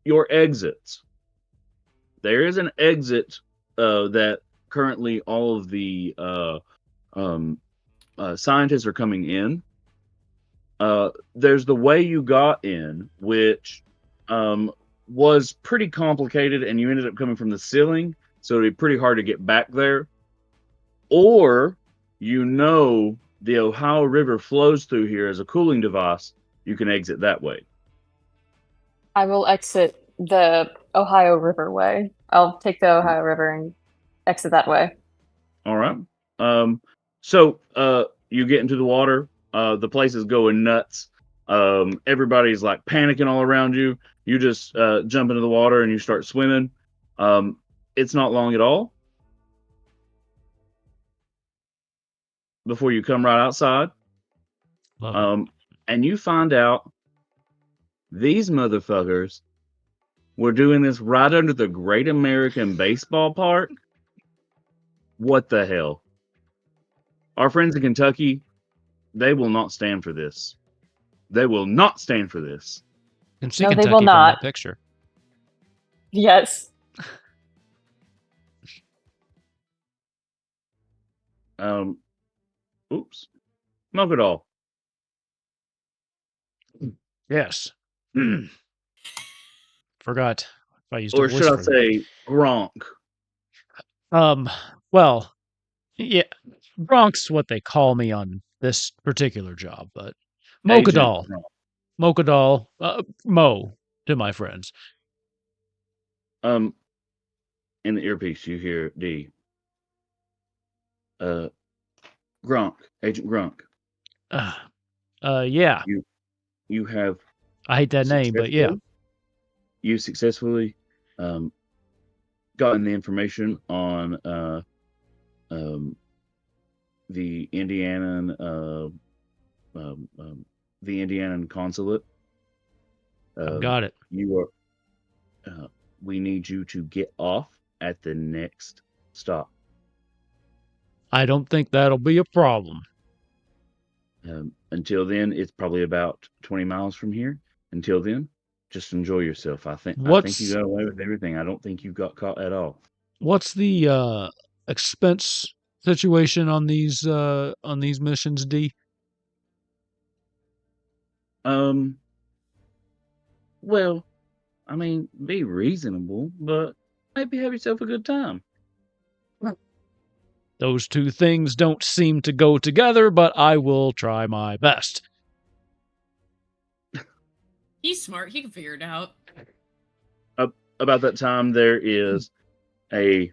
Your exits. There is an exit that currently all of the scientists are coming in. There's the way you got in, which was pretty complicated, and you ended up coming from the ceiling, so it'd be pretty hard to get back there. Or the Ohio River flows through here as a cooling device. You can exit that way. I will exit the Ohio River way. I'll take the Ohio River and exit that way. All right. So you get into the water. The place is going nuts. Everybody's like panicking all around you. You just jump into the water and you start swimming. It's not long at all before you come right outside. Love it. And you find out these motherfuckers were doing this right under the Great American Baseball Park. What the hell? Our friends in Kentucky, they will not stand for this. They will not stand for this. And see No, they Kentucky will from not. that picture. Yes. Oops. Smoke it all. Yes. Forgot if I used Or a voice should I for say Gronk? well, yeah, Gronk's what they call me on this particular job, but Agent Mochadal. Gronk. Mochadal, Mo to my friends. In the earpiece, you hear D. Gronk, Agent Gronk. Yeah, You have I hate that name, but yeah. you successfully gotten the information on the Indiana consulate. I've got it. You are. We need you to get off at the next stop. I don't think that'll be a problem. Until then, it's probably about 20 miles from here. Until then, just enjoy yourself. I think you got away with everything. I don't think you got caught at all. What's the expense situation on these missions, D? Well, I mean, be reasonable, but maybe have yourself a good time. Those two things don't seem to go together, but I will try my best. He's smart. He can figure it out. About that time, there is a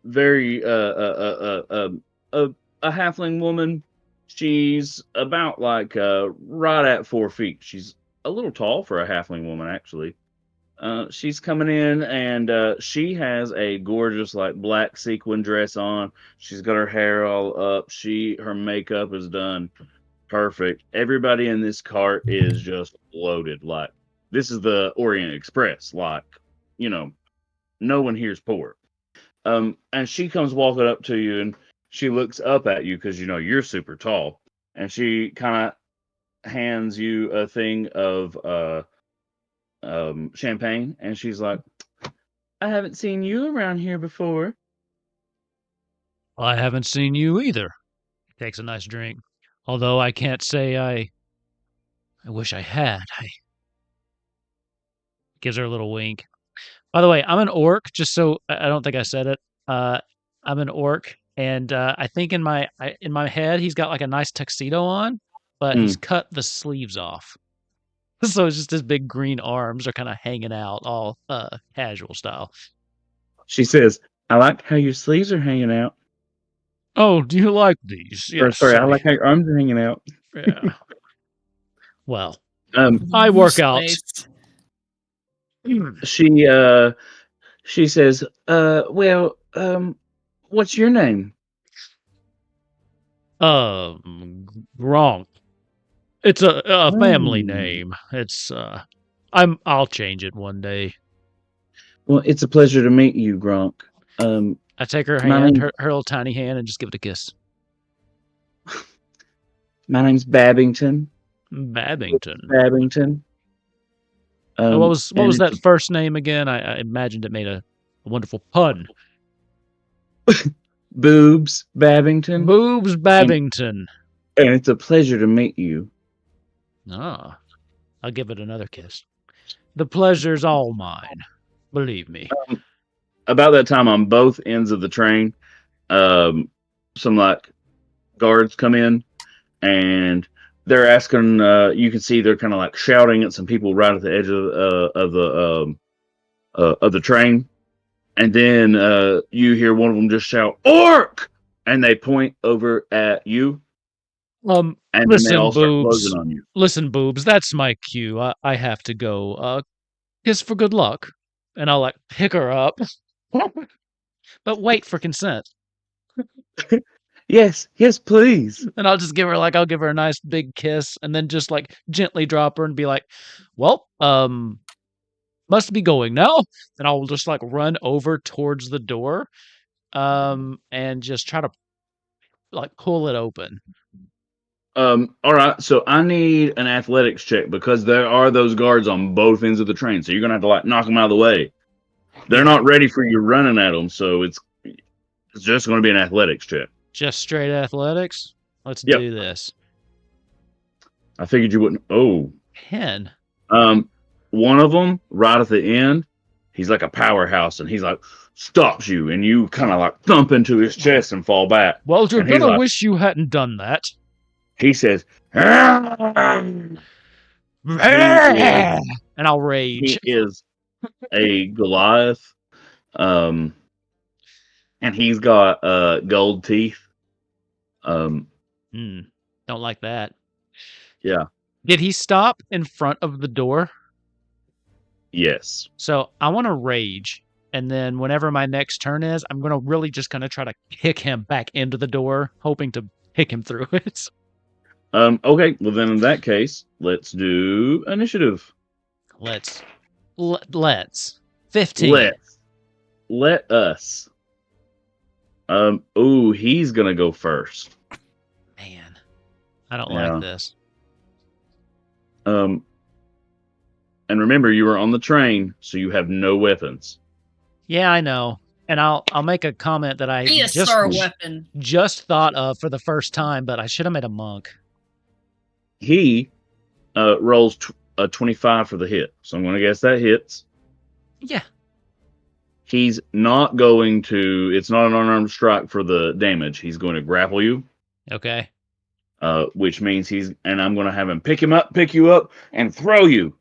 very a halfling woman. She's about like right at 4 feet. She's a little tall for a halfling woman, actually. She's coming in, and she has a gorgeous like black sequin dress on. She's got her hair all up. Her makeup is done perfect. Everybody in this cart is just loaded. Like, this is the Orient Express. Like, no one here's poor. And she comes walking up to you, and she looks up at you because you're super tall, and she kind of hands you a thing of champagne, and she's like, "I haven't seen you around here before." I haven't seen you either. Takes a nice drink. Although I can't say I wish I had. I gives her a little wink. By the way, I'm an orc, just so I don't think I said it. I'm an orc, and I think in my head he's got like a nice tuxedo on, but he's cut the sleeves off. So it's just his big green arms are kind of hanging out, all casual style. She says, "I like how your sleeves are hanging out." Oh, do you like these? Or, Yes. sorry, I like how your arms are hanging out. Yeah. Well, I work out. She says, "Well, what's your name?" Wrong. It's a family name. It's I'll change it one day. Well, it's a pleasure to meet you, Gronk. I take her hand, her little tiny hand, and just give it a kiss. My name's Babbington. Babbington. Babbington. What was that first name again? I imagined it made a wonderful pun. Boobs Babbington. Boobs Babbington. And it's a pleasure to meet you. Ah, I'll give it another kiss. The pleasure's all mine. Believe me. About that time, on both ends of the train, some like guards come in, and they're asking. You can see they're kind of like shouting at some people right at the edge of the train, and then you hear one of them just shout "Orc!" and they point over at you. And listen, then they all start boobs. closing on you. Listen, boobs. That's my cue. I have to go. Kiss for good luck, and I'll like pick her up, but wait for consent. Yes, please. And I'll just give her a nice big kiss, and then just like gently drop her and be like, "Well, must be going now." And I'll just like run over towards the door, and just try to like pull it open. All right, so I need an athletics check because there are those guards on both ends of the train. So you're gonna have to like knock them out of the way. They're not ready for you running at them, so it's just going to be an athletics check. Just straight athletics. Let's do this. I figured you wouldn't. Oh, 10. One of them right at the end, he's like a powerhouse, and he's like stops you, and you kind of like thump into his chest and fall back. Well, you're gonna wish you hadn't done that. He says, and I'll rage. He is a Goliath, and he's got gold teeth. Don't like that. Yeah. Did he stop in front of the door? Yes. So I want to rage, and then whenever my next turn is, I'm gonna really just gonna try to kick him back into the door, hoping to kick him through it. Okay, well then in that case, let's do initiative. Let's 15. Let us. He's gonna go first. Man, I don't like this. And remember, you are on the train, so you have no weapons. Yeah, I know. And I'll make a comment that I just thought of for the first time, but I should have made a monk. He rolls a 25 for the hit, so I'm going to guess that hits. Yeah. He's not going to. It's not an unarmed strike for the damage. He's going to grapple you. Okay. Which means I'm going to have him pick you up, and throw you.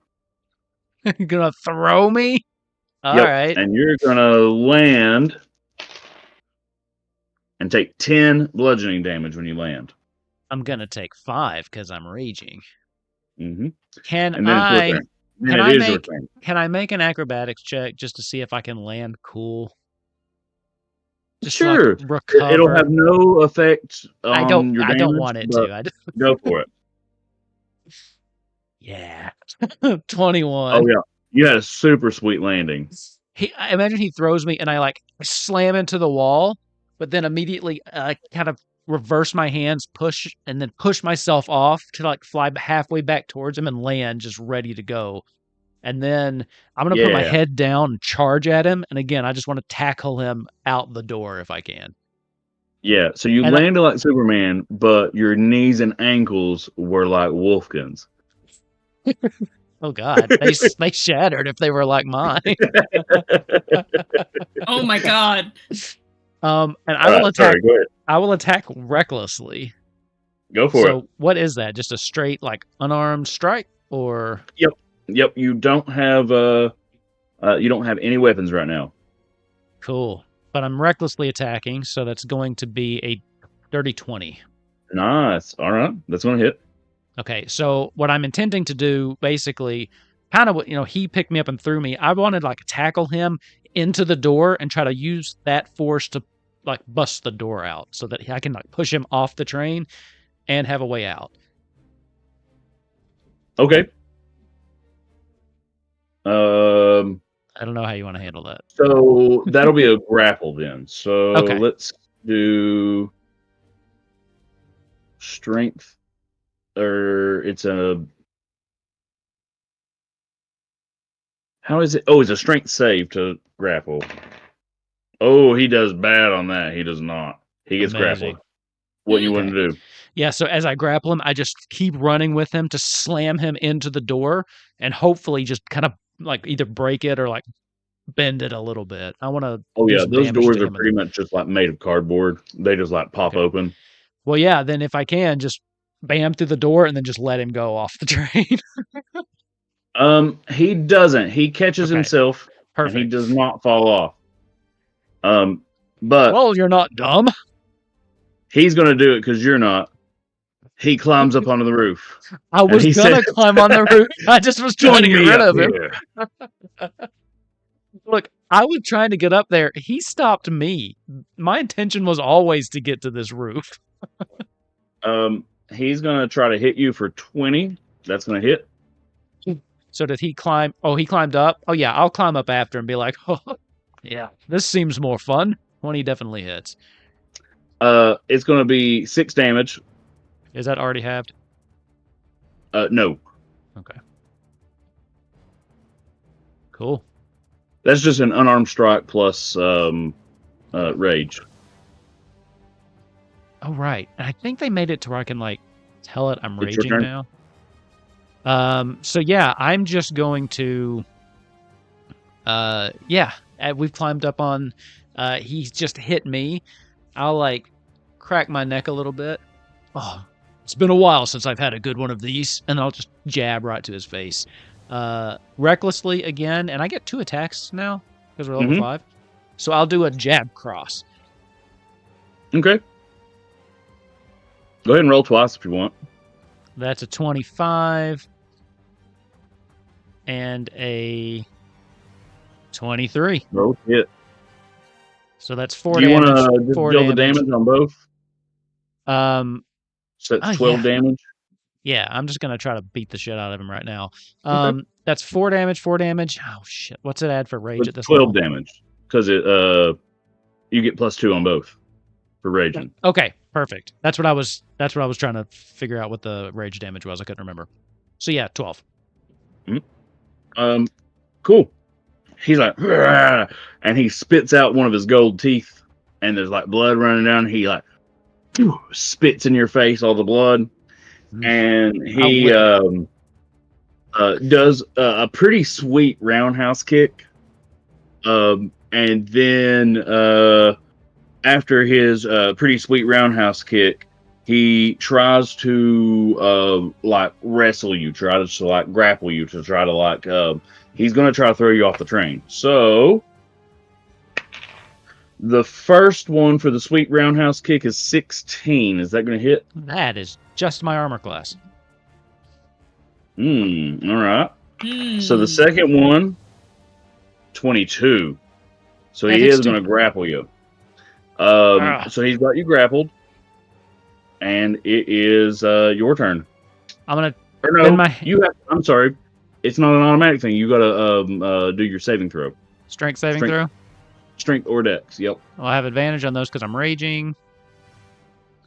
You're gonna throw me? All right. And you're going to land and take 10 bludgeoning damage when you land. I'm gonna take 5 because I'm raging. Mm-hmm. Can I make an acrobatics check just to see if I can land cool? Just sure. Like recover. It'll have no effect on your damage. I don't want it to. Go for it. Yeah. 21. Oh yeah. You had a super sweet landing. I imagine he throws me and I like slam into the wall, but then immediately kind of reverse my hands, push, and then push myself off to like fly halfway back towards him and land just ready to go. And then I'm going to put my Yeah. head down and charge at him. And again, I just want to tackle him out the door if I can. Yeah, so you And landed like Superman, but your knees and ankles were like Wolfgan's. Oh God, they shattered if they were like mine. Oh my god. And I will attack. Sorry, go ahead. I will attack recklessly. Go for it. So what is that? Just a straight like unarmed strike, or? Yep, you don't have any weapons right now. Cool. But I'm recklessly attacking, so that's going to be a dirty 20. Nice. All right, that's gonna hit. Okay, so what I'm intending to do, basically, kind of what, he picked me up and threw me. I wanted like tackle him into the door and try to use that force to like bust the door out so that I can like push him off the train and have a way out. Okay. I don't know how you want to handle that. So that'll be a grapple then. So Okay. let's do strength, or it's a. How is it? Oh, it's a strength save to grapple. Oh, he does bad on that. He does not. He gets Amazing. grappled. What you want to do? Yeah, so as I grapple him, I just keep running with him to slam him into the door and hopefully just kind of like either break it or like bend it a little bit. I want to. Oh yeah, those doors are pretty much just like made of cardboard. They just like pop open. Well, yeah, then if I can, just bam through the door and then just let him go off the train. He doesn't. He catches himself. Perfect. And he does not fall off. But well, you're not dumb. He's gonna do it because you're not. He climbs up onto the roof. I was gonna climb on the roof. I just was trying to get rid of him. Look, I was trying to get up there. He stopped me. My intention was always to get to this roof. He's gonna try to hit you for 20. That's gonna hit. So did he climb? Oh, he climbed up. Oh yeah, I'll climb up after and be like, oh, yeah, this seems more fun. 20 definitely hits. It's gonna be 6 damage. Is that already halved? No. Okay. Cool. That's just an unarmed strike plus rage. Oh right. And I think they made it to where I can like tell it I'm It's your raging turn. now. So yeah, I'm just going to we've climbed up on he's just hit me. I'll like crack my neck a little bit. Oh, it's been a while since I've had a good one of these, and I'll just jab right to his face. Recklessly again, and I get 2 attacks now because we're level 5. So I'll do a jab cross. Okay. Go ahead and roll twice if you want. That's a 25 and a 23. Roll hit. So that's 4 Do you damage. want to deal the damage on both? So that's 12 damage. Yeah, I'm just gonna try to beat the shit out of him right now. Okay. That's 4 damage. 4 damage. Oh shit! What's it add for rage at this 12 level? damage because it you get +2 on both for raging. Okay, perfect. That's what I was trying to figure out what the rage damage was. I couldn't remember. So yeah, 12. Cool. He's like, "Rah!" And he spits out one of his gold teeth, and there's like blood running down. He like spits in your face all the blood, and he does a pretty sweet roundhouse kick. And then after his pretty sweet roundhouse kick, he tries to like wrestle you, tries to like grapple you, to try to like he's gonna try to throw you off the train. So the first one for the sweet roundhouse kick is 16. Is that gonna hit? That is just my armor class. All right. So the second one, 22. So he is going to grapple you. So he's got you grappled, and it is your turn. I'm gonna. Or no, you have. I'm sorry, it's not an automatic thing. You got to do your saving throw. Strength saving throw. strength or dex. Yep. Well, I have advantage on those because I'm raging.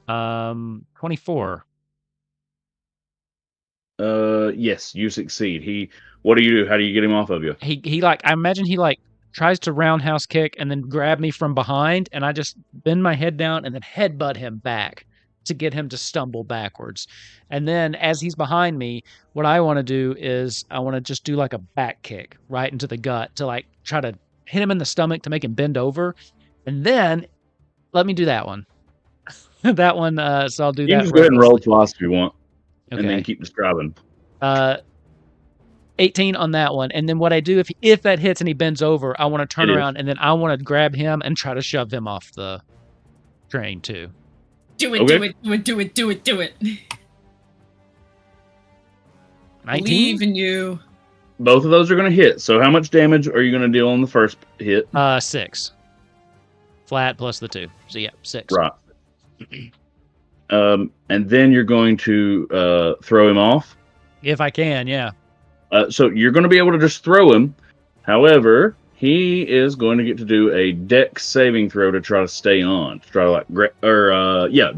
24. Yes, you succeed. What do you do? How do you get him off of you? He like, I imagine he like tries to roundhouse kick and then grab me from behind, and I just bend my head down and then headbutt him back to get him to stumble backwards. And then as he's behind me, what I want to do is I want to just do like a back kick right into the gut to like try to hit him in the stomach to make him bend over. And then let me do that one. That one, so I'll do You that. can just go ahead and roll recklessly. twice if you want, and Okay. then keep describing. 18 on that one. And then what I do, if that hits and he bends over, I want to turn It is. around and then I want to grab him and try to shove him off the train too. Do it, Okay. do it, do it, do it, do it, do it. 19? Believe in you. Both of those are going to hit. So how much damage are you going to deal on the first hit? 6. Flat plus the 2. So yeah, 6. Right. And then you're going to throw him off. If I can, yeah. So you're going to be able to just throw him. However, he is going to get to do a dex saving throw to try to stay on. To try to like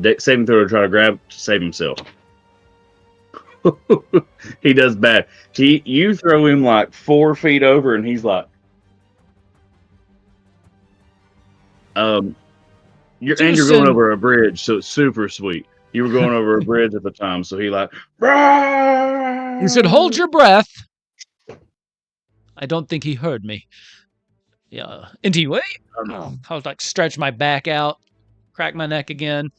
dex saving throw to try to grab to save himself. He does bad. You throw him like 4 feet over, and he's like, you're going Susan. over a bridge, so it's super sweet. You were going over a bridge at the time, so he like, You should hold your breath. I don't think he heard me. Yeah. Anyway, I was like stretch my back out, crack my neck again,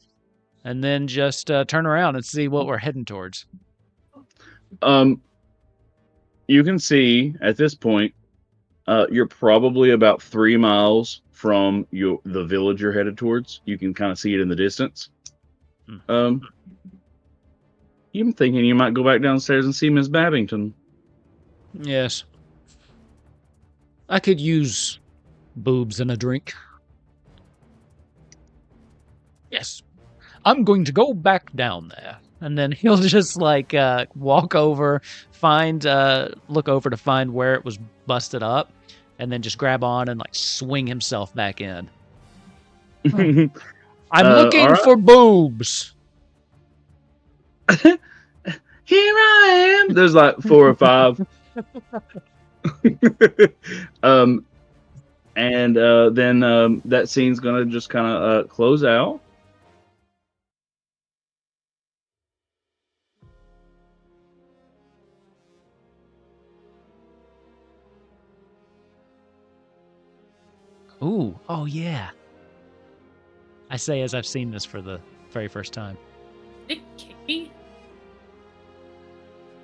and then just turn around and see what we're heading towards. You can see at this point, you're probably about 3 miles from the village you're headed towards. You can kind of see it in the distance. I'm thinking you might go back downstairs and see Miss Babington. Yes. I could use boobs and a drink. Yes. I'm going to go back down there. And then he'll just like walk over, look over to find where it was busted up, and then just grab on and like swing himself back in. I'm looking for boobs. Here I am. There's like 4 or 5. And then that scene's gonna just kind of close out. Ooh, oh yeah. I say as I've seen this for the very first time. Did it kick me?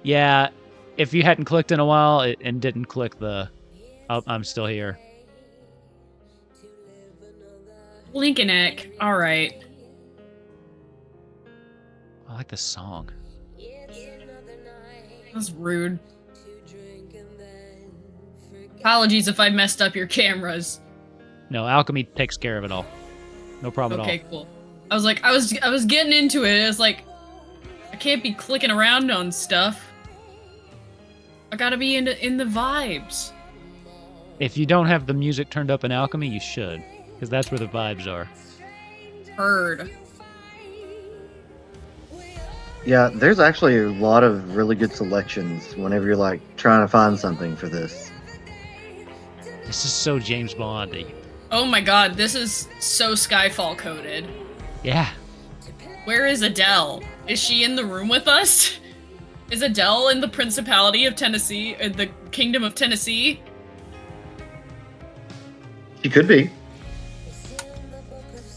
Yeah, if you hadn't clicked in a while and didn't click the I'm still here. Lincoln-eck. All right. I like this song. That's rude. Apologies if I messed up your cameras. No, alchemy takes care of it all. No problem at all. Okay, cool. I was like, I was getting into it. It's like, I can't be clicking around on stuff. I gotta be in the vibes. If you don't have the music turned up in alchemy, you should, because that's where the vibes are. Heard. Yeah, there's actually a lot of really good selections whenever you're like trying to find something for this. This is so James Bondy. Oh my god, this is so Skyfall coded. Yeah. Where is Adele? Is she in the room with us? Is Adele in the Principality of Tennessee, the Kingdom of Tennessee? She could be.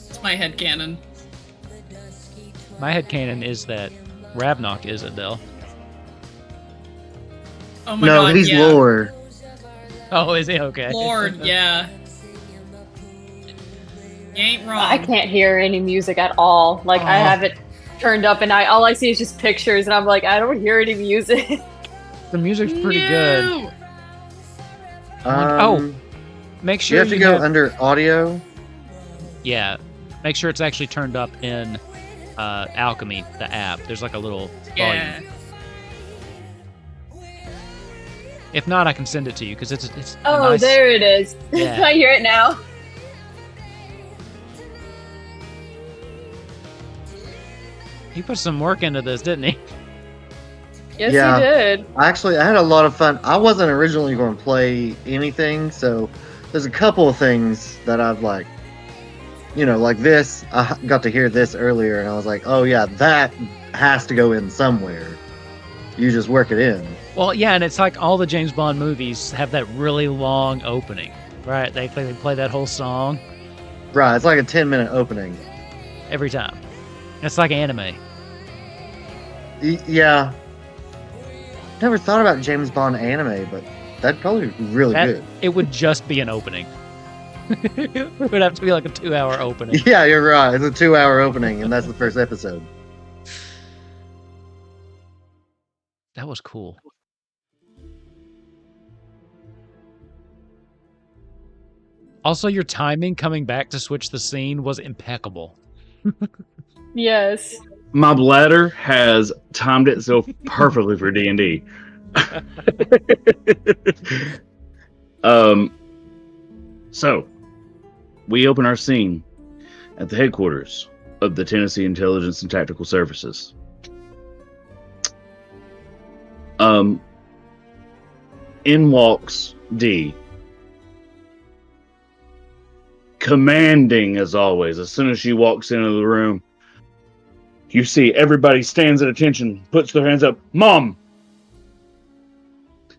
It's my headcanon. My headcanon is that Ravnok is Adele. Oh my No, god, he's yeah. Lord. Oh, is he? Okay. Lord, yeah. You ain't wrong. I can't hear any music at all. Like I have it turned up, and all I see is just pictures, and I'm like, I don't hear any music. The music's pretty good. No! Make You sure have to go under audio. Yeah. Make sure it's actually turned up in Alchemy, the app. There's like a little Yeah. volume. If not, I can send it to you because it's Oh, nice. there it is. Yeah. I hear it now. He put some work into this, didn't he? Yes, Yeah. you did. Actually, I had a lot of fun. I wasn't originally going to play anything, so there's a couple of things that I've like, like this. I got to hear this earlier, and I was like, oh yeah, that has to go in somewhere. You just work it in. Well, yeah, and it's like all the James Bond movies have that really long opening, right? They play that whole song Right, it's like a 10-minute opening. every time. It's like anime. Yeah. Never thought about James Bond anime, but that'd probably be really good. It would just be an opening. It would have to be like a 2-hour opening. Yeah, you're right. It's a 2-hour opening, and that's the first episode. That was cool. Also, your timing coming back to switch the scene was impeccable. Yes. My bladder has timed itself perfectly for D&D. So we open our scene at the headquarters of the Tennessee Intelligence and Tactical Services. In walks D, commanding as always. As soon as she walks into the room, you see everybody stands at attention, puts their hands up. Mom!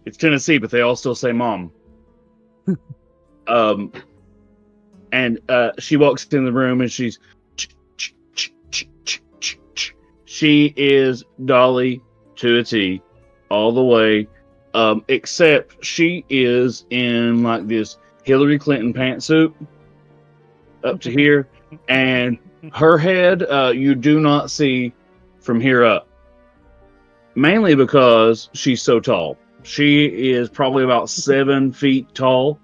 It's Tennessee, but they all still say mom. And she walks in the room and she is Dolly to a T all the way. Except she is in like this Hillary Clinton pantsuit up to here, and her head you do not see from here up, mainly because she's so tall. She is probably about 7 feet tall,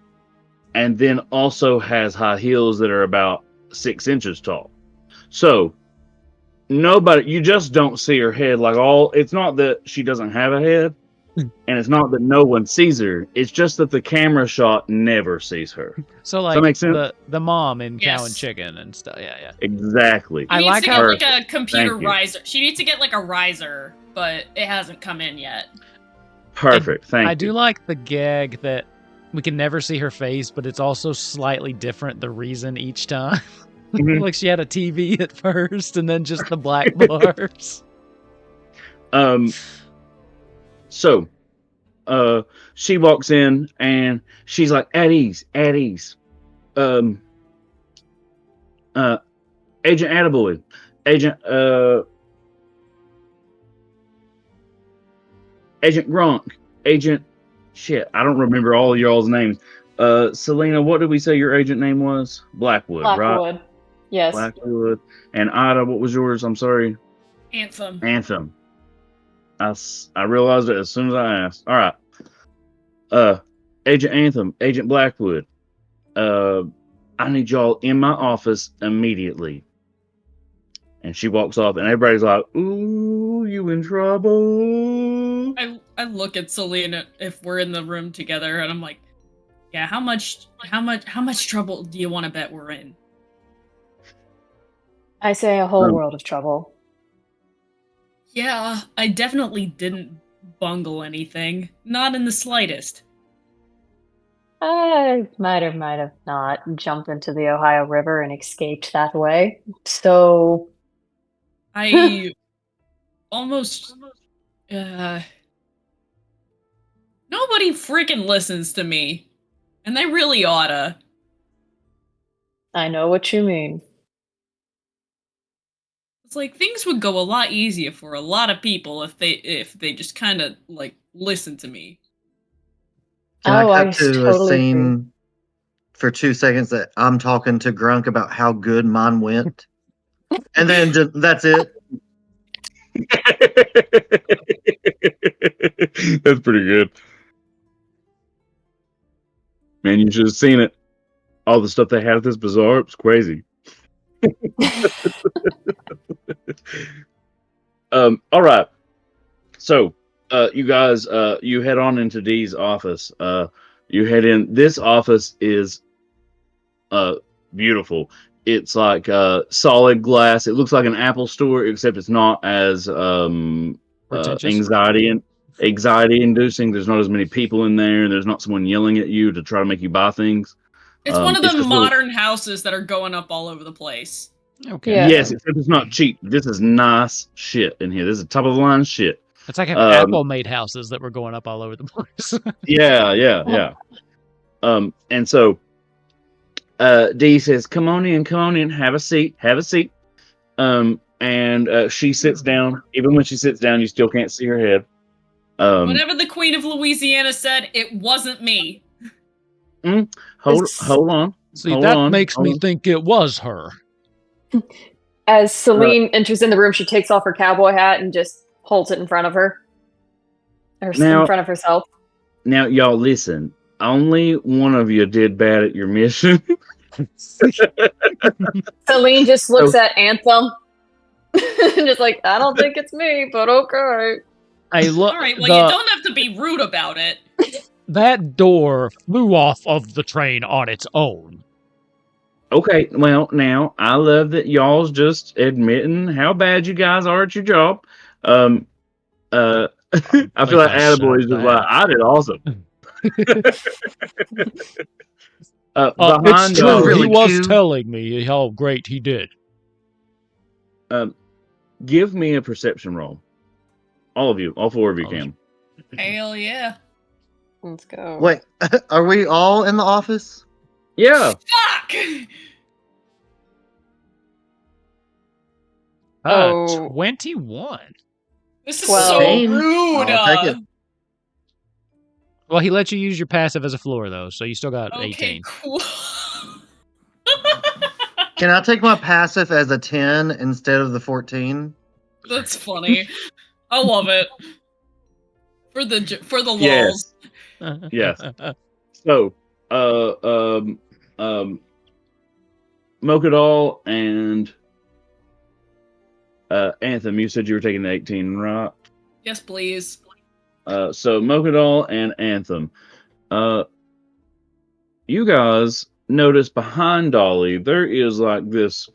and then also has high heels that are about 6 inches tall. So you just don't see her head. It's not that she doesn't have a head, and it's not that no one sees her. It's just that the camera shot never sees her. So Does that make sense? the mom in Cow and Yes. Chicken and stuff. Yeah. Exactly. I She needs like to how- get like a computer Thank you. riser. She needs to get like a riser, but it hasn't come in yet. Perfect. Thank you. I do like the gag that we can never see her face, but it's also slightly different the reason each time. Mhm. Like she had a TV at first and then just the black bars. So she walks in and she's like, at ease. Agent Attaboy, Agent Gronk, Agent shit, I don't remember all of y'all's names. Selena, what did we say your agent name was? Blackwood, right? Blackwood. Yes. Blackwood. And Ida, what was yours? I'm sorry. Anthem. Anthem. I realized it as soon as I asked. All right. Agent Anthem, Agent Blackwood. I need y'all in my office immediately. And she walks off, and everybody's like, "Ooh, you in trouble?" I look at Selena if we're in the room together, and I'm like, yeah, how much trouble do you want to bet we're in? I say a whole world of trouble. Yeah, I definitely didn't bungle anything. Not in the slightest. I might have not jumped into the Ohio River and escaped that way. So I almost nobody freaking listens to me. And they really oughta. I know what you mean. It's like things would go a lot easier for a lot of people if they just kind of like listen to me. Can Oh, I I cut to totally a scene for 2 seconds that I'm talking to Grunk about how good mine went? And then that's it. That's pretty good. Man, you should have seen it. All the stuff they had at this bazaar, it was crazy. All right. So, you guys, you head on into Dee's office. You head in. This office is beautiful. It's like solid glass. It looks like an Apple store, except it's not as Pretentious. anxiety inducing. There's not as many people in there. There's not someone yelling at you to try to make you buy things. It's one of it's the just modern houses that are going up all over the place. Okay. Yeah. Yes, except it's not cheap. This is nice shit in here. This is top of the line shit. It's like Apple made houses that were going up all over the place. Yeah. And so Dee says, come on in, have a seat. And she sits down. Even when she sits down, you still can't see her head. Whatever the Queen of Louisiana said, it wasn't me. Hold on. See, Hold that on, makes hold me on. think it was her. As Celine enters in the room, she takes off her cowboy hat and just holds it in front of her. Or Now- in front of herself. Now, y'all listen. Only one of you did bad at your mission. Celine just looks at Anthem. Just like, I don't think it's me, but okay. Hey, look, All right, well, you don't have to be rude about it. that door flew off of the train on its own. Okay, well, now I love that y'all's just admitting how bad you guys are at your job. I feel like I said Attaboy is just like, that. I did awesome. It's Behind true. y'all, really He was cute. telling me how great he did. give me a perception roll. All of you, all four of you Oh, can. Hell yeah. Let's go. Wait, are we all in the office? Yeah. Fuck! Oh. 21. This is 12. so 18. rude. I'll take it. Well, he let you use your passive as a floor, though, so you still got Okay, 18. cool. Can I take my passive as a 10 instead of the 14? That's funny. I love it. For the Yes. lulz. Yes. So, Mokadal and Anthem, you said you were taking the 18, right? Yes, please. So Mokadal and Anthem, you guys notice behind Dolly there is like this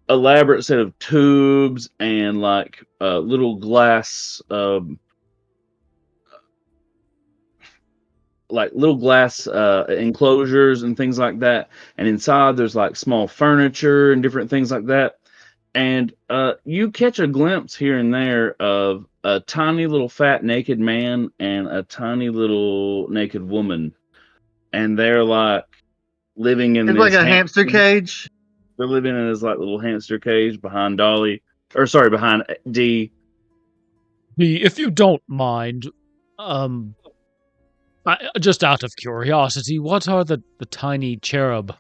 elaborate set of tubes and like little glass enclosures and things like that, and inside there's like small furniture and different things like that. And you catch a glimpse here and there of a tiny little fat naked man and a tiny little naked woman, and they're like living in It's this like a hamster cage. They're living in this like little hamster cage behind Dolly, or sorry, behind D. If you don't mind, just out of curiosity, what are the tiny cherub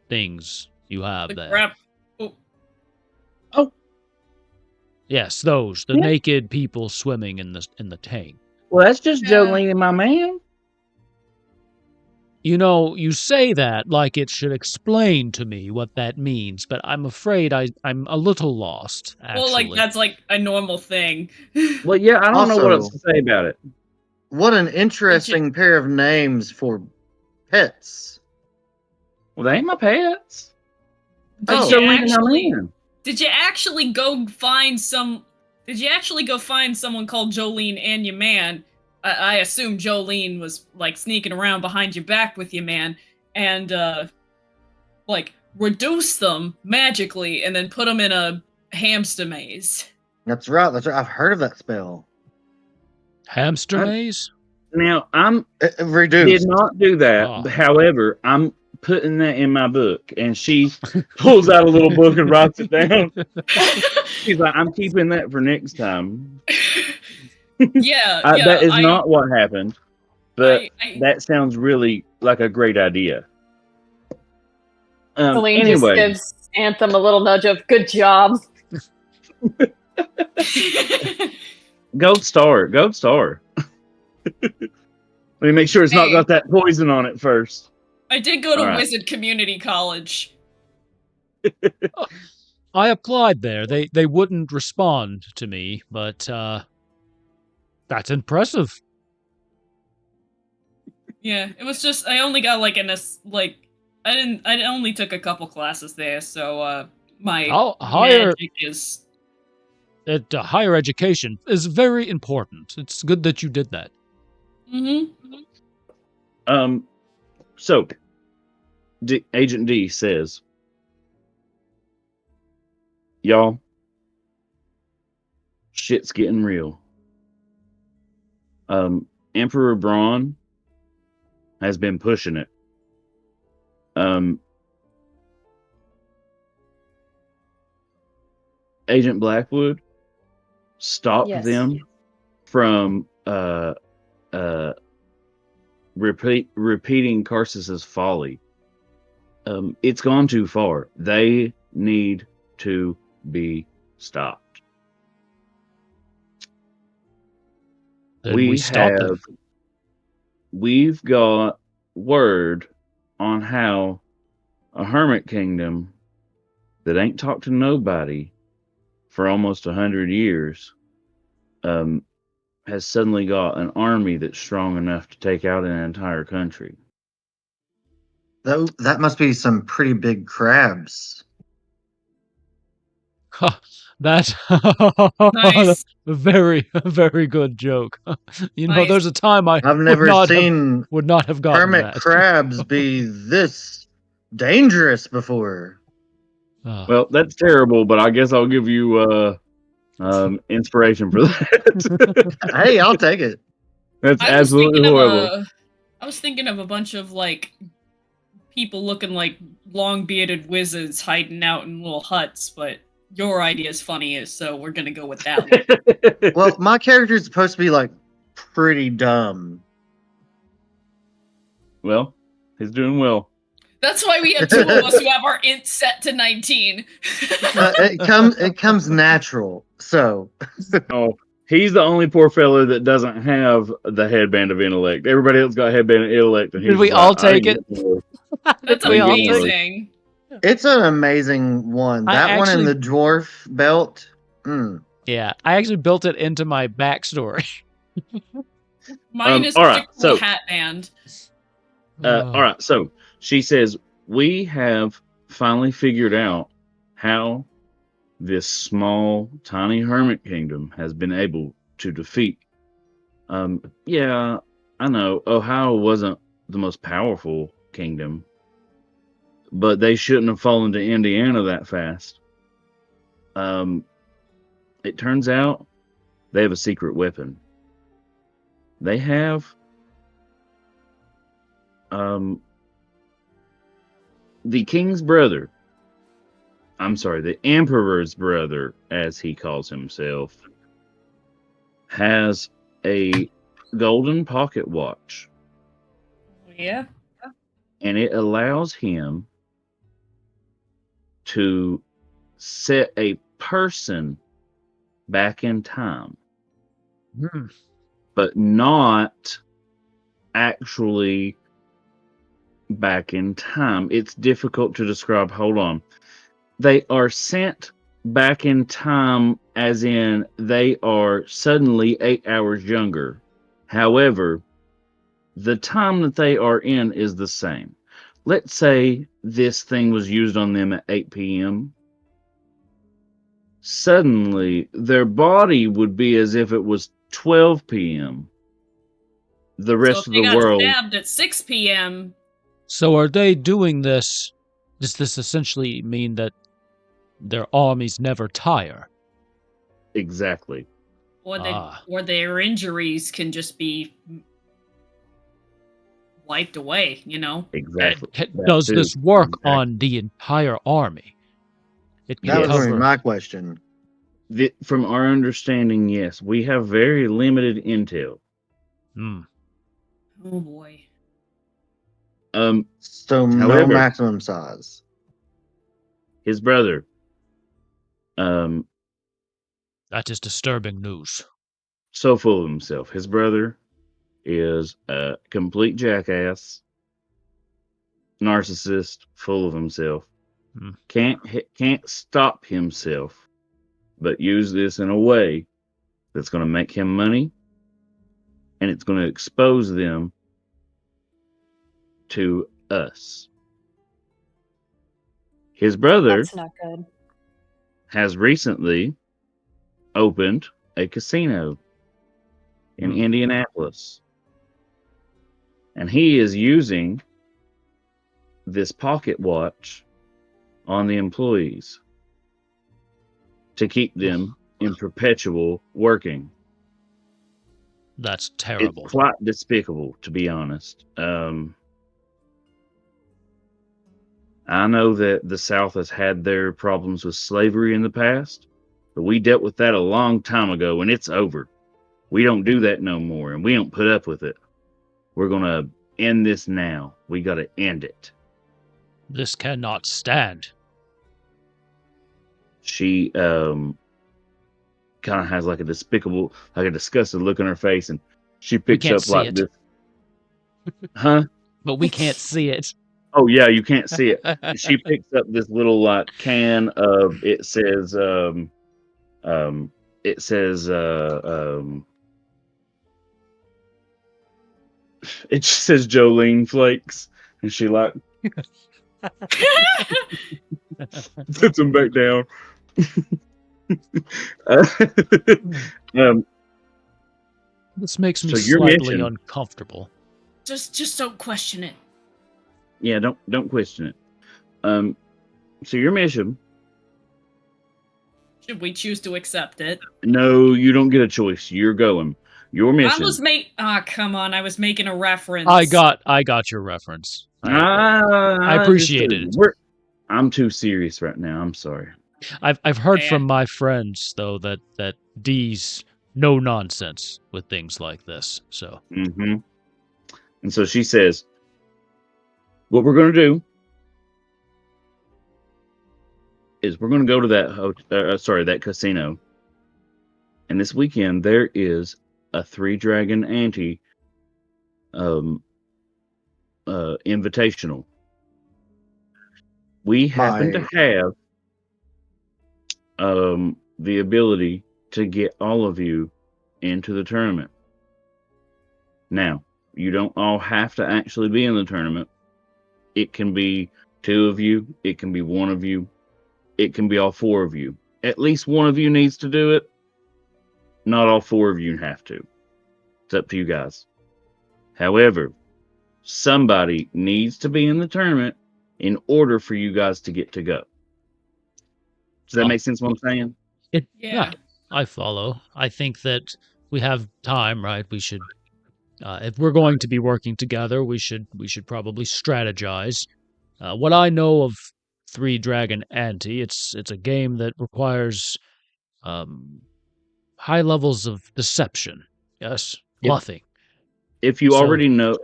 things you have The there? crap. Yes, those. The Yeah. naked people swimming in the tank. Well, that's just Yeah. Jolene and my man. You know, you say that like it should explain to me what that means, but I'm afraid I'm a little lost, actually. Well, like, that's like a normal thing. Well, yeah, I don't know what else Also- to say about it. What an interesting pair of names for pets. Well, they ain't my pets. Did That's you Jolene and my actually? man. Did you actually go find someone called Jolene and your man? I assume Jolene was like sneaking around behind your back with your man and like reduce them magically and then put them in a hamster maze. That's right. I've heard of that spell. Hamster maze? Now, I'm did Reduced. not do that. Oh. However, I'm putting that in my book, and she pulls out a little book and writes it down. She's like, I'm keeping that for next time. Yeah, That is not what happened, but I- that sounds really like a great idea. Celine Anyway, just gives Anthem a little nudge of good job. gold star. Let me make sure it's not Hey. got that poison on it first. I did go to All right. Wizard Community College. I applied there. They wouldn't respond to me, but that's impressive. Yeah, it was just I only got like I only took a couple classes there, so my Higher magic is. higher education is very important. It's good that you did that. So Agent D says, y'all, shit's getting real. Emperor Braun has been pushing it. Agent Blackwood stopped Yes. them from repeating Karsus's folly. It's gone too far. They need to be stopped. Then we stop them. We've got word on how a hermit kingdom that ain't talked to nobody for almost 100 years has suddenly got an army that's strong enough to take out an entire country. That must be some pretty big crabs. That's Nice. very, very good joke. You know, Nice. there's a time I I've never seen would not have gotten hermit that. crabs be this dangerous before. Well, that's terrible, but I guess I'll give you inspiration for that. Hey, I'll take it. That's I was absolutely thinking horrible. I was thinking of a bunch of like people looking like long bearded wizards hiding out in little huts, but your idea is funny, so we're gonna go with that one. Well, my character is supposed to be like pretty dumb. Well, he's doing well. That's why we have two of us who have our int set to 19. It comes natural. So Oh, he's the only poor fella that doesn't have the headband of intellect. Everybody else got headband of intellect. And Did he's we just all like, I take ain't it? getting That's We all take it. amazing. it's an amazing one. I That one actually- and the dwarf belt. Yeah, I actually built it into my backstory. Mine is all right, the so- hat band. All right, so she says, we have finally figured out how this small, tiny hermit kingdom has been able to defeat. Yeah, I know Ohio wasn't the most powerful kingdom, but they shouldn't have fallen to Indiana that fast. It turns out they have a secret weapon. They have the king's brother. I'm sorry, the emperor's brother, as he calls himself, has a golden pocket watch, Yeah. and it allows him to set a person back in time, but not actually back in time. It's difficult to describe. Hold on. They are sent back in time, as in they are suddenly 8 hours younger. However, the time that they are in is the same. Let's say this thing was used on them at 8 p.m. Suddenly, their body would be as if it was 12 p.m. The rest So of if they the got world. stabbed at 6 p.m., So are they doing this? Does this essentially mean that their armies never tire? Exactly. or their injuries can just be wiped away, you know? Exactly. That Does too. this work Exactly. on the entire army? It can That was cover. gonna be my question. From our understanding, yes, we have very limited intel. Hmm. Oh boy. So no However- maximum size. His brother, That is disturbing news. so full of himself. His brother is a complete jackass, narcissist, full of himself. Hmm. Can't stop himself, but use this in a way that's going to make him money, and it's going to expose them to us. His brother That's not good. has recently opened a casino in Indianapolis. And he is using this pocket watch on the employees to keep them in perpetual working. That's terrible. It's quite despicable, to be honest. I know that the South has had their problems with slavery in the past, but we dealt with that a long time ago, and it's over. We don't do that no more, and we don't put up with it. We're going to end this now. We got to end it. This cannot stand. She kind of has like a despicable, like a disgusted look on her face, and she picks up like this. Huh? But we can't see it. Oh yeah, you can't see it. She picks up this little like can of it says it just says Jolene flakes, and she like puts them back down. This makes me So your slightly mission- uncomfortable. Just don't question it. Yeah, don't question it. So your mission. Should we choose to accept it? No, you don't get a choice. You're going. Your mission. Come on, I was making a reference. I got your reference. I appreciated it. I'm too serious right now. I'm sorry. I've heard Yeah. from my friends though that D's no nonsense with things like this. So Mm-hmm. And so she says, what we're going to do is we're going to go to that casino. And this weekend there is a 3-dragon ante invitational. We happen to have the ability to get all of you into the tournament. Now, you don't all have to actually be in the tournament. It can be 2 of you. It can be 1 of you. It can be all 4 of you. At least 1 of you needs to do it. Not all 4 of you have to. It's up to you guys. However, somebody needs to be in the tournament in order for you guys to get to go. Does that make sense what I'm saying? Yeah. I follow. I think that we have time, right? We should, if we're going to be working together, we should probably strategize. What I know of 3-Dragon Ante, it's a game that requires high levels of deception. Yes, bluffing. If you already know,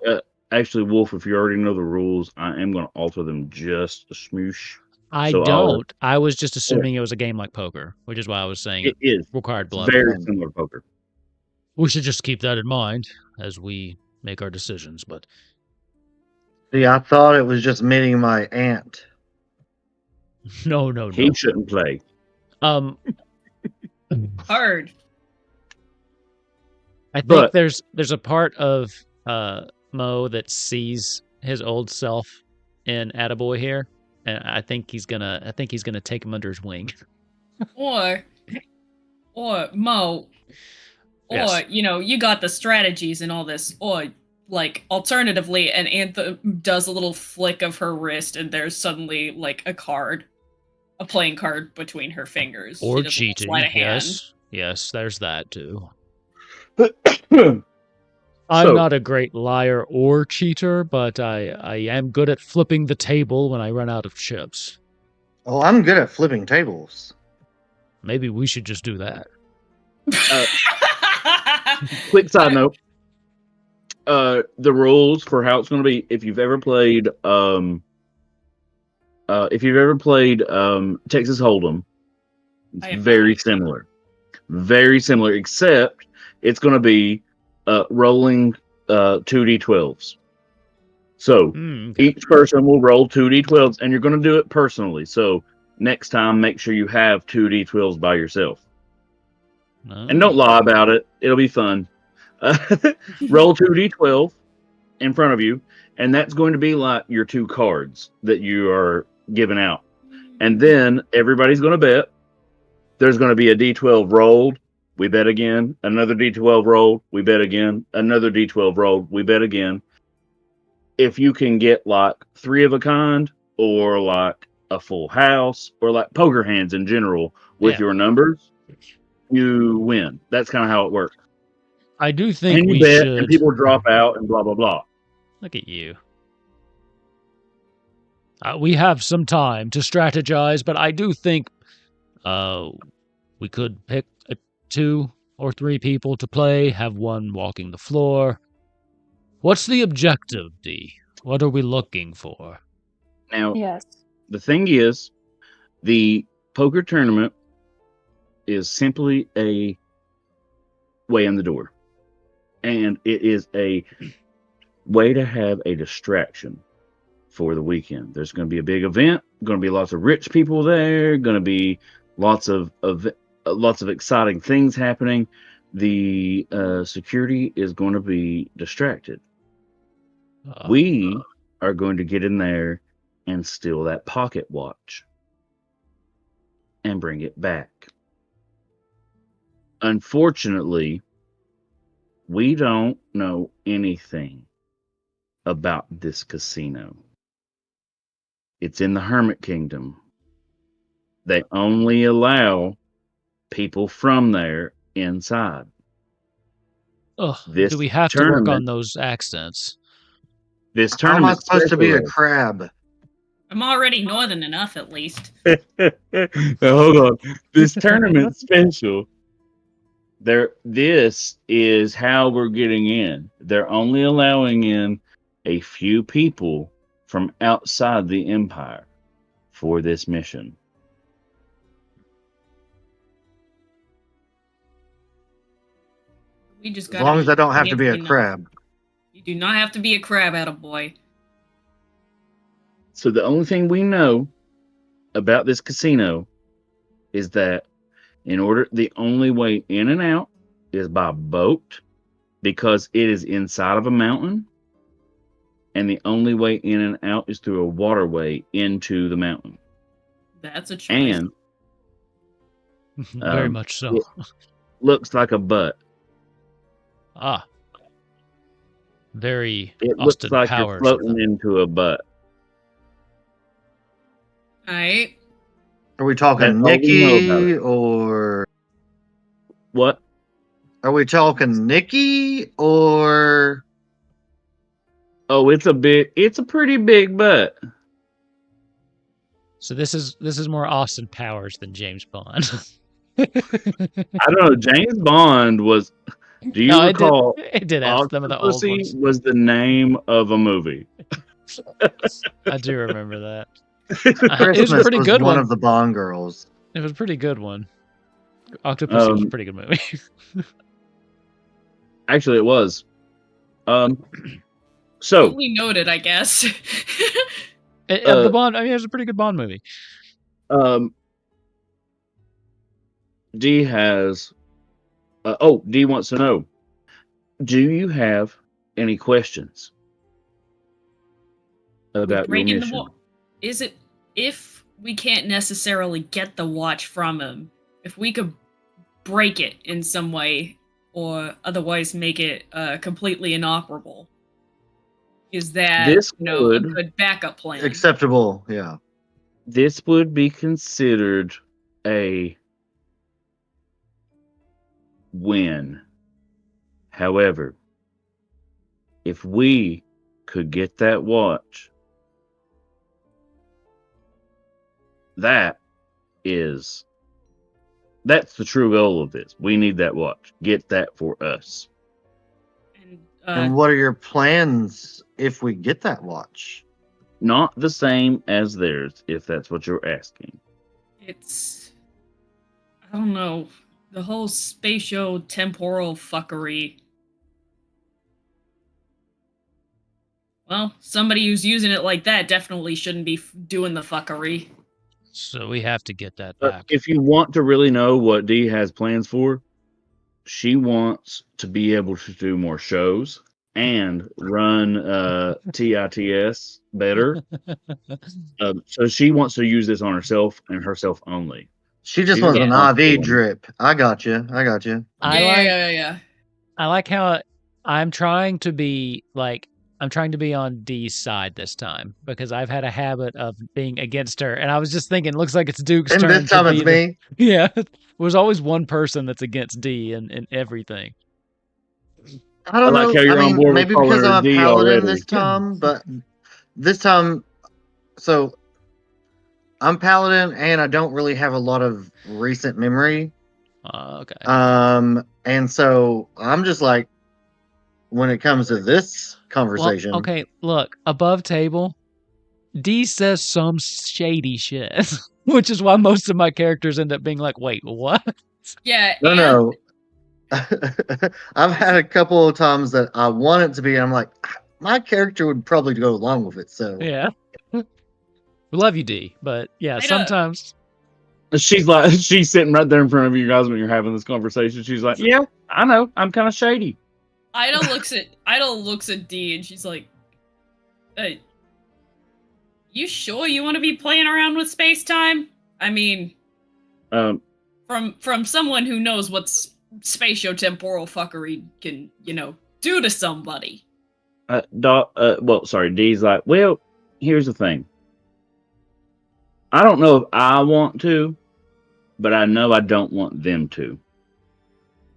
actually, Wolf, if you already know the rules, I am going to alter them just a smoosh. I don't. I was just assuming it was a game like poker, which is why I was saying it is required it's bluffing. very similar to poker. We should just keep that in mind as we make our decisions. But See, I thought it was just meeting my aunt. no. He shouldn't play. Hard. I think But- there's a part of Mo that sees his old self in Attaboy here, and I think he's gonna take him under his wing. Or Mo, Yes. or you got the strategies and all this, or like alternatively, an Anthem does a little flick of her wrist, and there's suddenly like a playing card between her fingers. She Or does a little cheating. sleight of hand. Yes, there's that too. So- I'm not a great liar or cheater, but I am good at flipping the table when I run out of chips. Oh, I'm good at flipping tables. Maybe we should just do that. Quick side note. The rules for how it's going to be, if you've ever played Texas Hold'em, I it's have very similar. Very similar, except it's going to be rolling 2d12s. So Okay. each person will roll 2d12s, and you're going to do it personally. So next time, make sure you have 2d12s by yourself. No. And don't lie about it. It'll be fun. Roll 2d12 in front of you, and that's going to be like your 2 cards that you are giving out. And then everybody's going to bet. There's going to be a D12 rolled. We bet again. Another D12 rolled. We bet again. Another D12 rolled. We bet again. If you can get like 3 of a kind, or like a full house, or like poker hands in general with your numbers, you win. That's kind of how it works. I do think and you we bet, should. and people drop out, and blah blah blah. Look at you. We have some time to strategize, but I do think we could pick 2 or 3 people to play, have one walking the floor. What's the objective, D? What are we looking for? Now, Yes. the thing is, the poker tournament is simply a way in the door. And it is a way to have a distraction for the weekend. There's going to be a big event, going to be lots of rich people there, going to be lots of exciting things happening. The security is going to be distracted. We are going to get in there and steal that pocket watch and bring it back. Unfortunately, we don't know anything about this casino. It's in the Hermit Kingdom. They only allow people from there inside. Do we have to work on those accents? This How am I tournament supposed to be a crab? I'm already northern enough, at least. Now, hold on. This tournament special. This is how we're getting in. They're only allowing in a few people from outside the Empire for this mission. We just As long as I don't have to be a crab. You do not have to be a crab, attaboy. So the only thing we know about this casino is that the only way in and out is by boat, because it is inside of a mountain, and the only way in and out is through a waterway into the mountain. That's a choice. And very much so. It looks like a butt. Very It Austin looks like Powers. you're floating into a butt. All right. Are we talking Nikki or what? Are we talking Nikki or? Oh, it's a pretty big butt. So this is more Austin Powers than James Bond. I don't know. James Bond was. Do you recall? It did have some of the old ones. Was the name of a movie. I do remember that. Christmas it was a pretty good one of the Bond girls. It was a pretty good one. Octopus was a pretty good movie. Actually, it was. So we noted, I guess. The Bond. I mean, it was a pretty good Bond movie. D has. D wants to know: do you have any questions about your mission? Is it, if we can't necessarily get the watch from him, if we could break it in some way, or otherwise make it completely inoperable, is that a good backup plan? Acceptable, yeah. This would be considered a win. However, if we could get that watch, that's the true goal of this. We need that watch. Get that for us. And what are your plans if we get that watch? Not the same as theirs, if that's what you're asking. It's, I don't know, the whole spatio-temporal fuckery. Well, somebody who's using it like that definitely shouldn't be doing the fuckery. So we have to get that back. If you want to really know what Dee has plans for, she wants to be able to do more shows. and run TITS better. So she wants to use this on herself and herself only. She just She's wants a an responsible IV woman. drip. I got you. Yeah. I like how I'm trying to be on Dee's side this time because I've had a habit of being against her, and I was just thinking, looks like it's Duke's And turn this time to it's be me. Yeah, there's always one person that's against D in everything. I don't like know. how you're I on mean, board with maybe calling because her I'm a D paladin already. this time, but this time, so I'm paladin, and I don't really have a lot of recent memory. Okay. And so I'm just like, when it comes to this conversation, Well, okay, look, above table, D says some shady shit, which is why most of my characters end up being like, wait, what? Yeah. no. I've had a couple of times that I want it to be, and I'm like, my character would probably go along with it. So Yeah. We love you, D, but yeah, sometimes. She's sitting right there in front of you guys when you're having this conversation. She's like, yeah, I know. I'm kind of shady. Ida looks at D and she's like, "Hey, you sure you want to be playing around with space time? I mean, from someone who knows what spatiotemporal fuckery can, do to somebody." D's like, well, here's the thing. I don't know if I want to, but I know I don't want them to.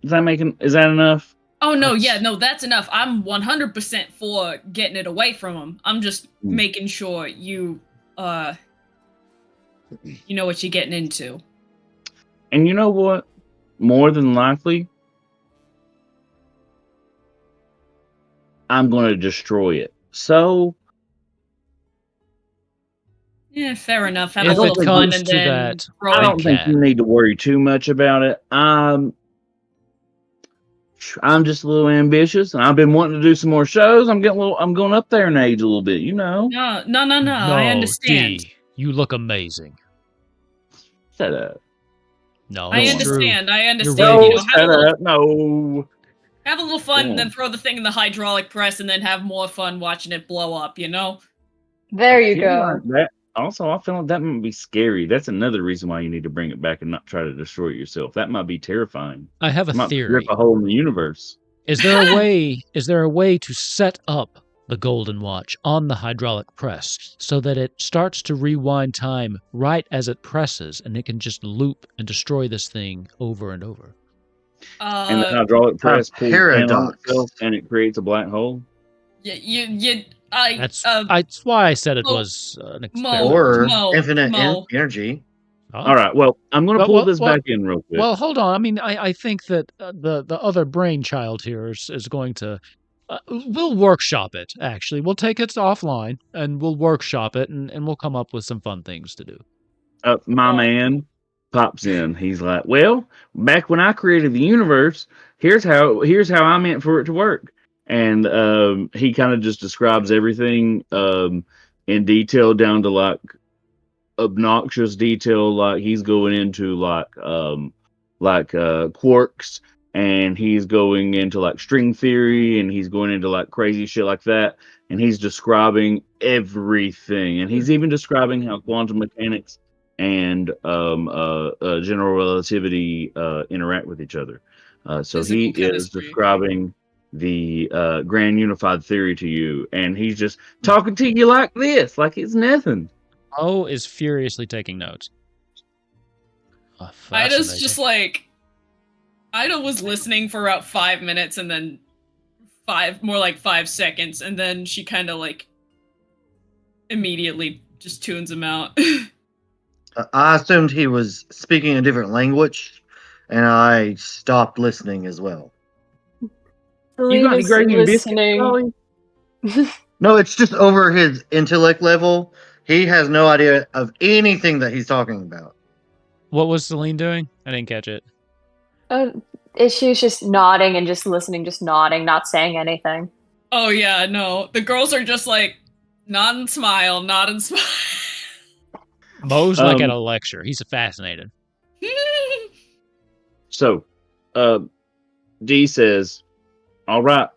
Is that enough? Oh no, that's enough. I'm 100% for getting it away from them. I'm just making sure you know what you're getting into. And you know what? More than likely, I'm going to destroy it. So, yeah, fair enough. Have If a little it fun comes and to then that, throw I it. don't think you need to worry too much about it. I'm just a little ambitious, and I've been wanting to do some more shows. I'm going up there in age a little bit, No. I understand. D, you look amazing. Shut up. No, I it's understand. true. I You're understand. radiant. No. Have a little fun and then throw the thing in the hydraulic press and then have more fun watching it blow up, There you I feel go. like that. Also, I feel like that might be scary. That's another reason why you need to bring it back and not try to destroy it yourself. That might be terrifying. I have a It might theory. rip a hole in the universe. Is there a way to set up the golden watch on the hydraulic press so that it starts to rewind time right as it presses and it can just loop and destroy this thing over and over? And the hydraulic press pulls in on itself and it creates a black hole? That's why I said it was an experiment. Or infinite energy. All right. Well, I'm going to pull this back in real quick. Well, hold on. I mean, I think that the other brainchild here is going to. We'll workshop it. Actually, we'll take it offline and we'll workshop it and we'll come up with some fun things to do. My man pops in. He's like, "Well, back when I created the universe, here's how I meant for it to work." And he kind of just describes everything in detail down to like obnoxious detail. Like he's going into quarks, and he's going into like string theory, and he's going into like crazy shit like that. And he's describing everything, and he's even describing how quantum mechanics and general relativity interact with each other. So he is describing the grand unified theory to you, and he's just talking to you like this, like it's nothing. O is furiously taking notes. Ida's just like, Ida was listening for about 5 minutes and then 5 seconds, and then she kind of like immediately just tunes him out. I assumed he was speaking a different language, and I stopped listening as well. You got any gravy and biscuits? No, it's just over his intellect level. He has no idea of anything that he's talking about. What was Celine doing? I didn't catch it. She was just nodding and just listening, just nodding, not saying anything. Oh yeah, no. The girls are just like, nod and smile, nod and smile. Mo's like at a lecture. He's fascinated. So, D says, "All right.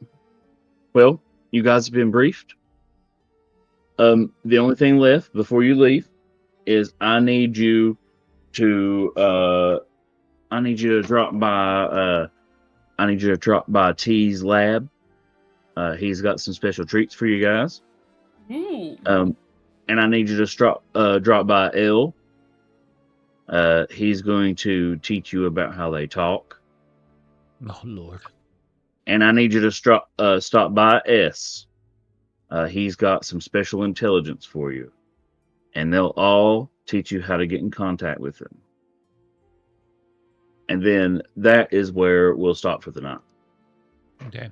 Well, you guys have been briefed. The only thing left before you leave is I need you to drop by T's lab. He's got some special treats for you guys. Ooh. And I need you to drop by L. He's going to teach you about how they talk. Oh Lord. And I need you to stop by S. He's got some special intelligence for you. And they'll all teach you how to get in contact with him. And then that is where we'll stop for the night. Okay.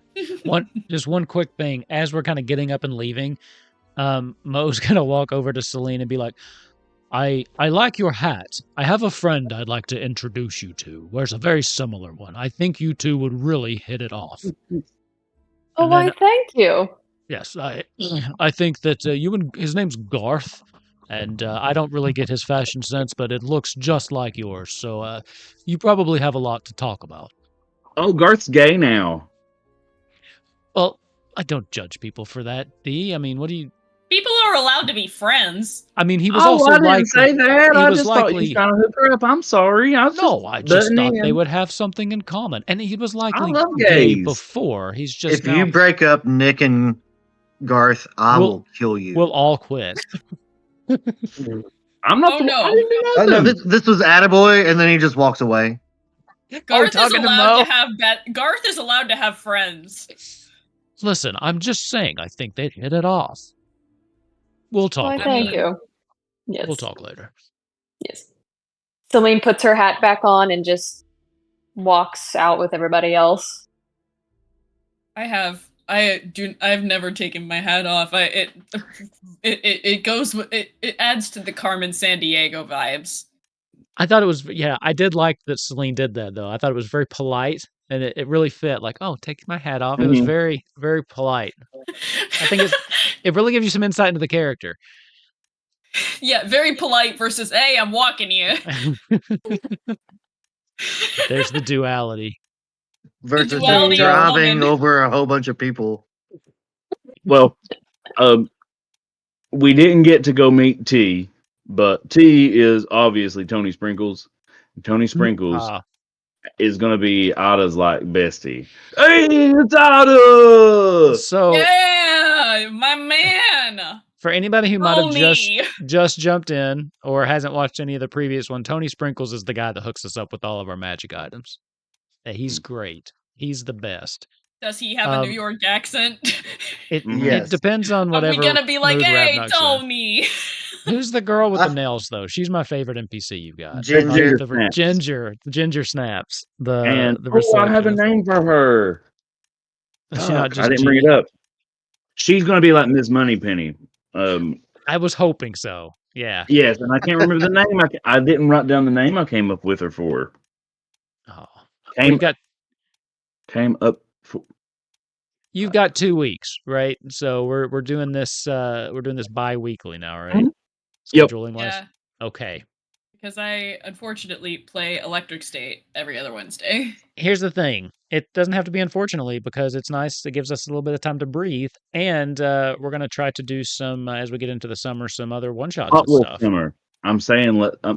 Just one quick thing. As we're kind of getting up and leaving, Mo's gonna walk over to Celine and be like, I like your hat. I have a friend I'd like to introduce you to. Wears a very similar one. I think you two would really hit it off. Oh, why, thank you. Yes, I think that his name's Garth, and I don't really get his fashion sense, but it looks just like yours. So you probably have a lot to talk about. Oh, Garth's gay now. Well, I don't judge people for that, D. I mean, what do you... People are allowed to be friends. I mean, he was also I didn't say that. I just thought you trying to hook her up. I'm sorry. I just thought they would have something in common. And he was likely gay before. He's just If you break up Nick and Garth, I will kill you. We'll all quit. I'm not. No, this was Attaboy, and then he just walks away. Garth is allowed to have Garth is allowed to have friends. Listen, I'm just saying. I think they'd hit it off. We'll talk. Why, thank you. Yes. We'll talk later. Yes. Celine puts her hat back on and just walks out with everybody else. I've never taken my hat off. It adds to the Carmen Sandiego vibes. I thought it was, I did like that Celine did that though. I thought it was very polite and it really fit. Like, oh, take my hat off. It was very, very polite. I think it really gives you some insight into the character. Yeah, very polite versus, hey, I'm walking you. There's the duality. Versus driving over a whole bunch of people. Well, we didn't get to go meet T, but T is obviously Tony Sprinkles. Tony Sprinkles is going to be Ada's like bestie. Hey, it's Ada! So yeah, my man. For anybody who might have just jumped in or hasn't watched any of the previous one, Tony Sprinkles is the guy that hooks us up with all of our magic items. He's great. He's the best. Does he have a New York accent? It depends on whatever. Are we gonna be like, hey, Tony? Who's the girl with the nails though? She's my favorite NPC you got. Ginger. Ginger Snaps. I have a name for her. I didn't bring it up. She's gonna be like Miss Moneypenny. I was hoping so. Yeah. Yes, and I can't remember the name. I didn't write down the name I came up with her for. Oh, came up for. You've got 2 weeks, right? So we're doing this. We're doing this bi-weekly now, right? Mm-hmm. Scheduling wise. Yeah. Okay. Because I unfortunately play Electric State every other Wednesday. Here's the thing. It doesn't have to be unfortunately because it's nice. It gives us a little bit of time to breathe. And we're going to try to do some, as we get into the summer, some other one-shots Hot Wolf stuff. Summer. I'm saying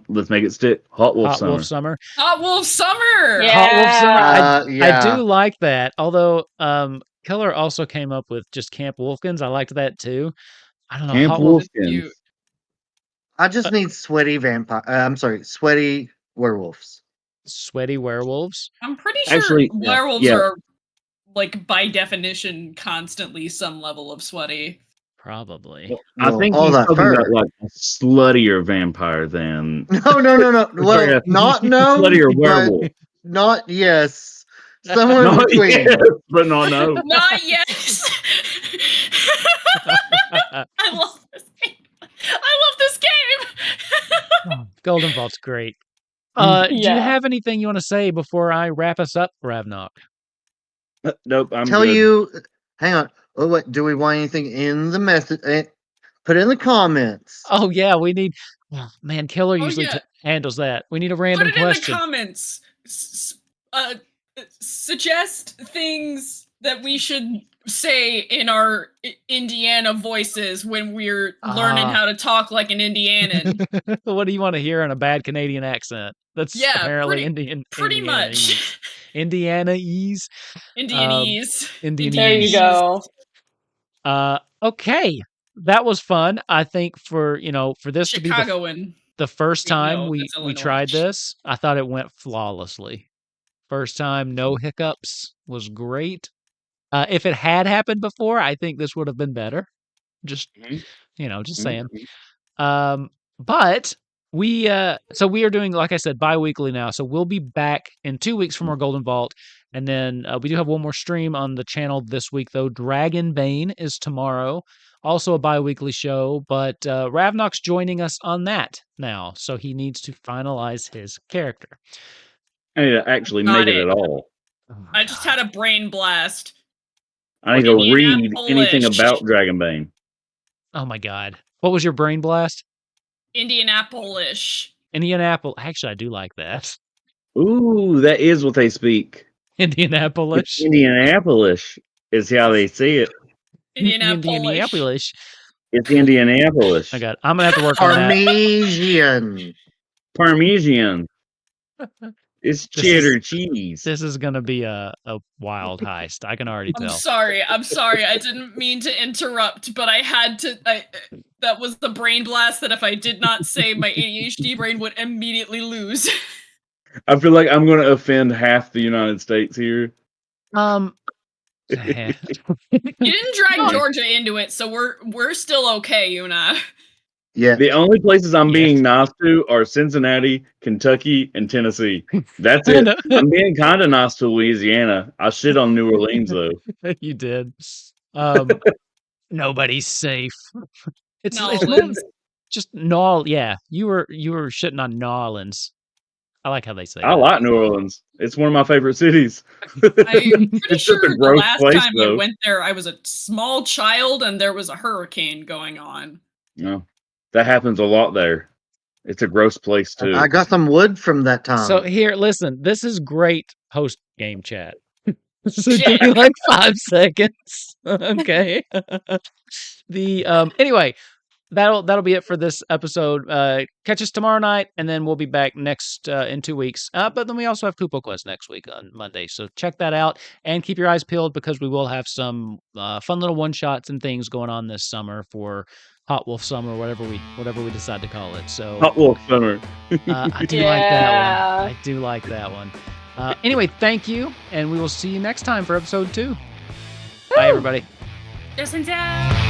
let's make it stick. Hot Wolf Summer. Hot Wolf Summer! Yeah. Hot Wolf Summer. I do like that. Although Keller also came up with just Camp Wolfkins. I liked that too. I don't know. Camp Wolfkins. I just need sweaty sweaty werewolves. Sweaty werewolves? I'm pretty sure werewolves are, like, by definition, constantly some level of sweaty. Probably. Well, I think he's talking about, like, a sluttier vampire than... No. Well, not no. Sluttier werewolf. Not yes. Somewhere in between. Yes, but not no. Not yes. I love this game. Golden Vault's great. Do you have anything you want to say before I wrap us up, Ravnock? Nope, I'm Tell good. you, hang on. Oh, wait, do we want anything in the message? Put it in the comments. Oh, yeah, we need... Oh, man, Killer usually handles that. We need a random question. Put it in the comments. Suggest things that we should say in our Indiana voices when we're learning how to talk like an Indianan. What do you want to hear in a bad Canadian accent? That's apparently pretty much. Indianese. Indianese. There you go. Okay. That was fun. I think for this to be the first time we tried this, I thought it went flawlessly. First time, no hiccups, was great. If it had happened before, I think this would have been better. Just saying. But we are doing, like I said, bi-weekly now. So we'll be back in 2 weeks from our Golden Vault. And then we do have one more stream on the channel this week, though. Dragonbane is tomorrow. Also a bi-weekly show, but Ravnok's joining us on that now. So he needs to finalize his character. I need to actually make it at all. Oh I just had a brain blast. I need to read anything about Dragonbane. Oh my God. What was your brain blast? Indianapolis. Actually, I do like that. Ooh, that is what they speak. Indianapolis. Indianapolis is how they say it. Indianapolis. It's Indianapolis. I got it. I'm going to have to work on that. Parmesan. It's cheddar cheese. This is going to be a wild heist. I can already tell. I'm sorry. I didn't mean to interrupt, but I had to. That was the brain blast that if I did not say, my ADHD brain would immediately lose. I feel like I'm going to offend half the United States here. You didn't drag Georgia into it, so we're still okay, Una. Yeah. The only places I'm being nice to are Cincinnati, Kentucky, and Tennessee. That's it. I'm being kind of nice to Louisiana. I shit on New Orleans though. You did. Nobody's safe. It's just New. Yeah, you were shitting on New Orleans. I like how they say. I like New Orleans. It's one of my favorite cities. I'm pretty sure the last time I went there, I was a small child and there was a hurricane going on. No. That happens a lot there. It's a gross place too. I got some wood from that time. So here, listen, this is great post-game chat. So give me like 5 seconds. Okay. Anyway, that'll be it for this episode. Catch us tomorrow night, and then we'll be back next in 2 weeks. But then we also have Kupo Quest next week on Monday. So check that out and keep your eyes peeled because we will have some fun little one-shots and things going on this summer for Hot Wolf Summer, whatever we decide to call it. So Hot Wolf Summer. I do like that one. I do like that one. Anyway, thank you, and we will see you next time for episode 2. Bye, everybody. JMZebb.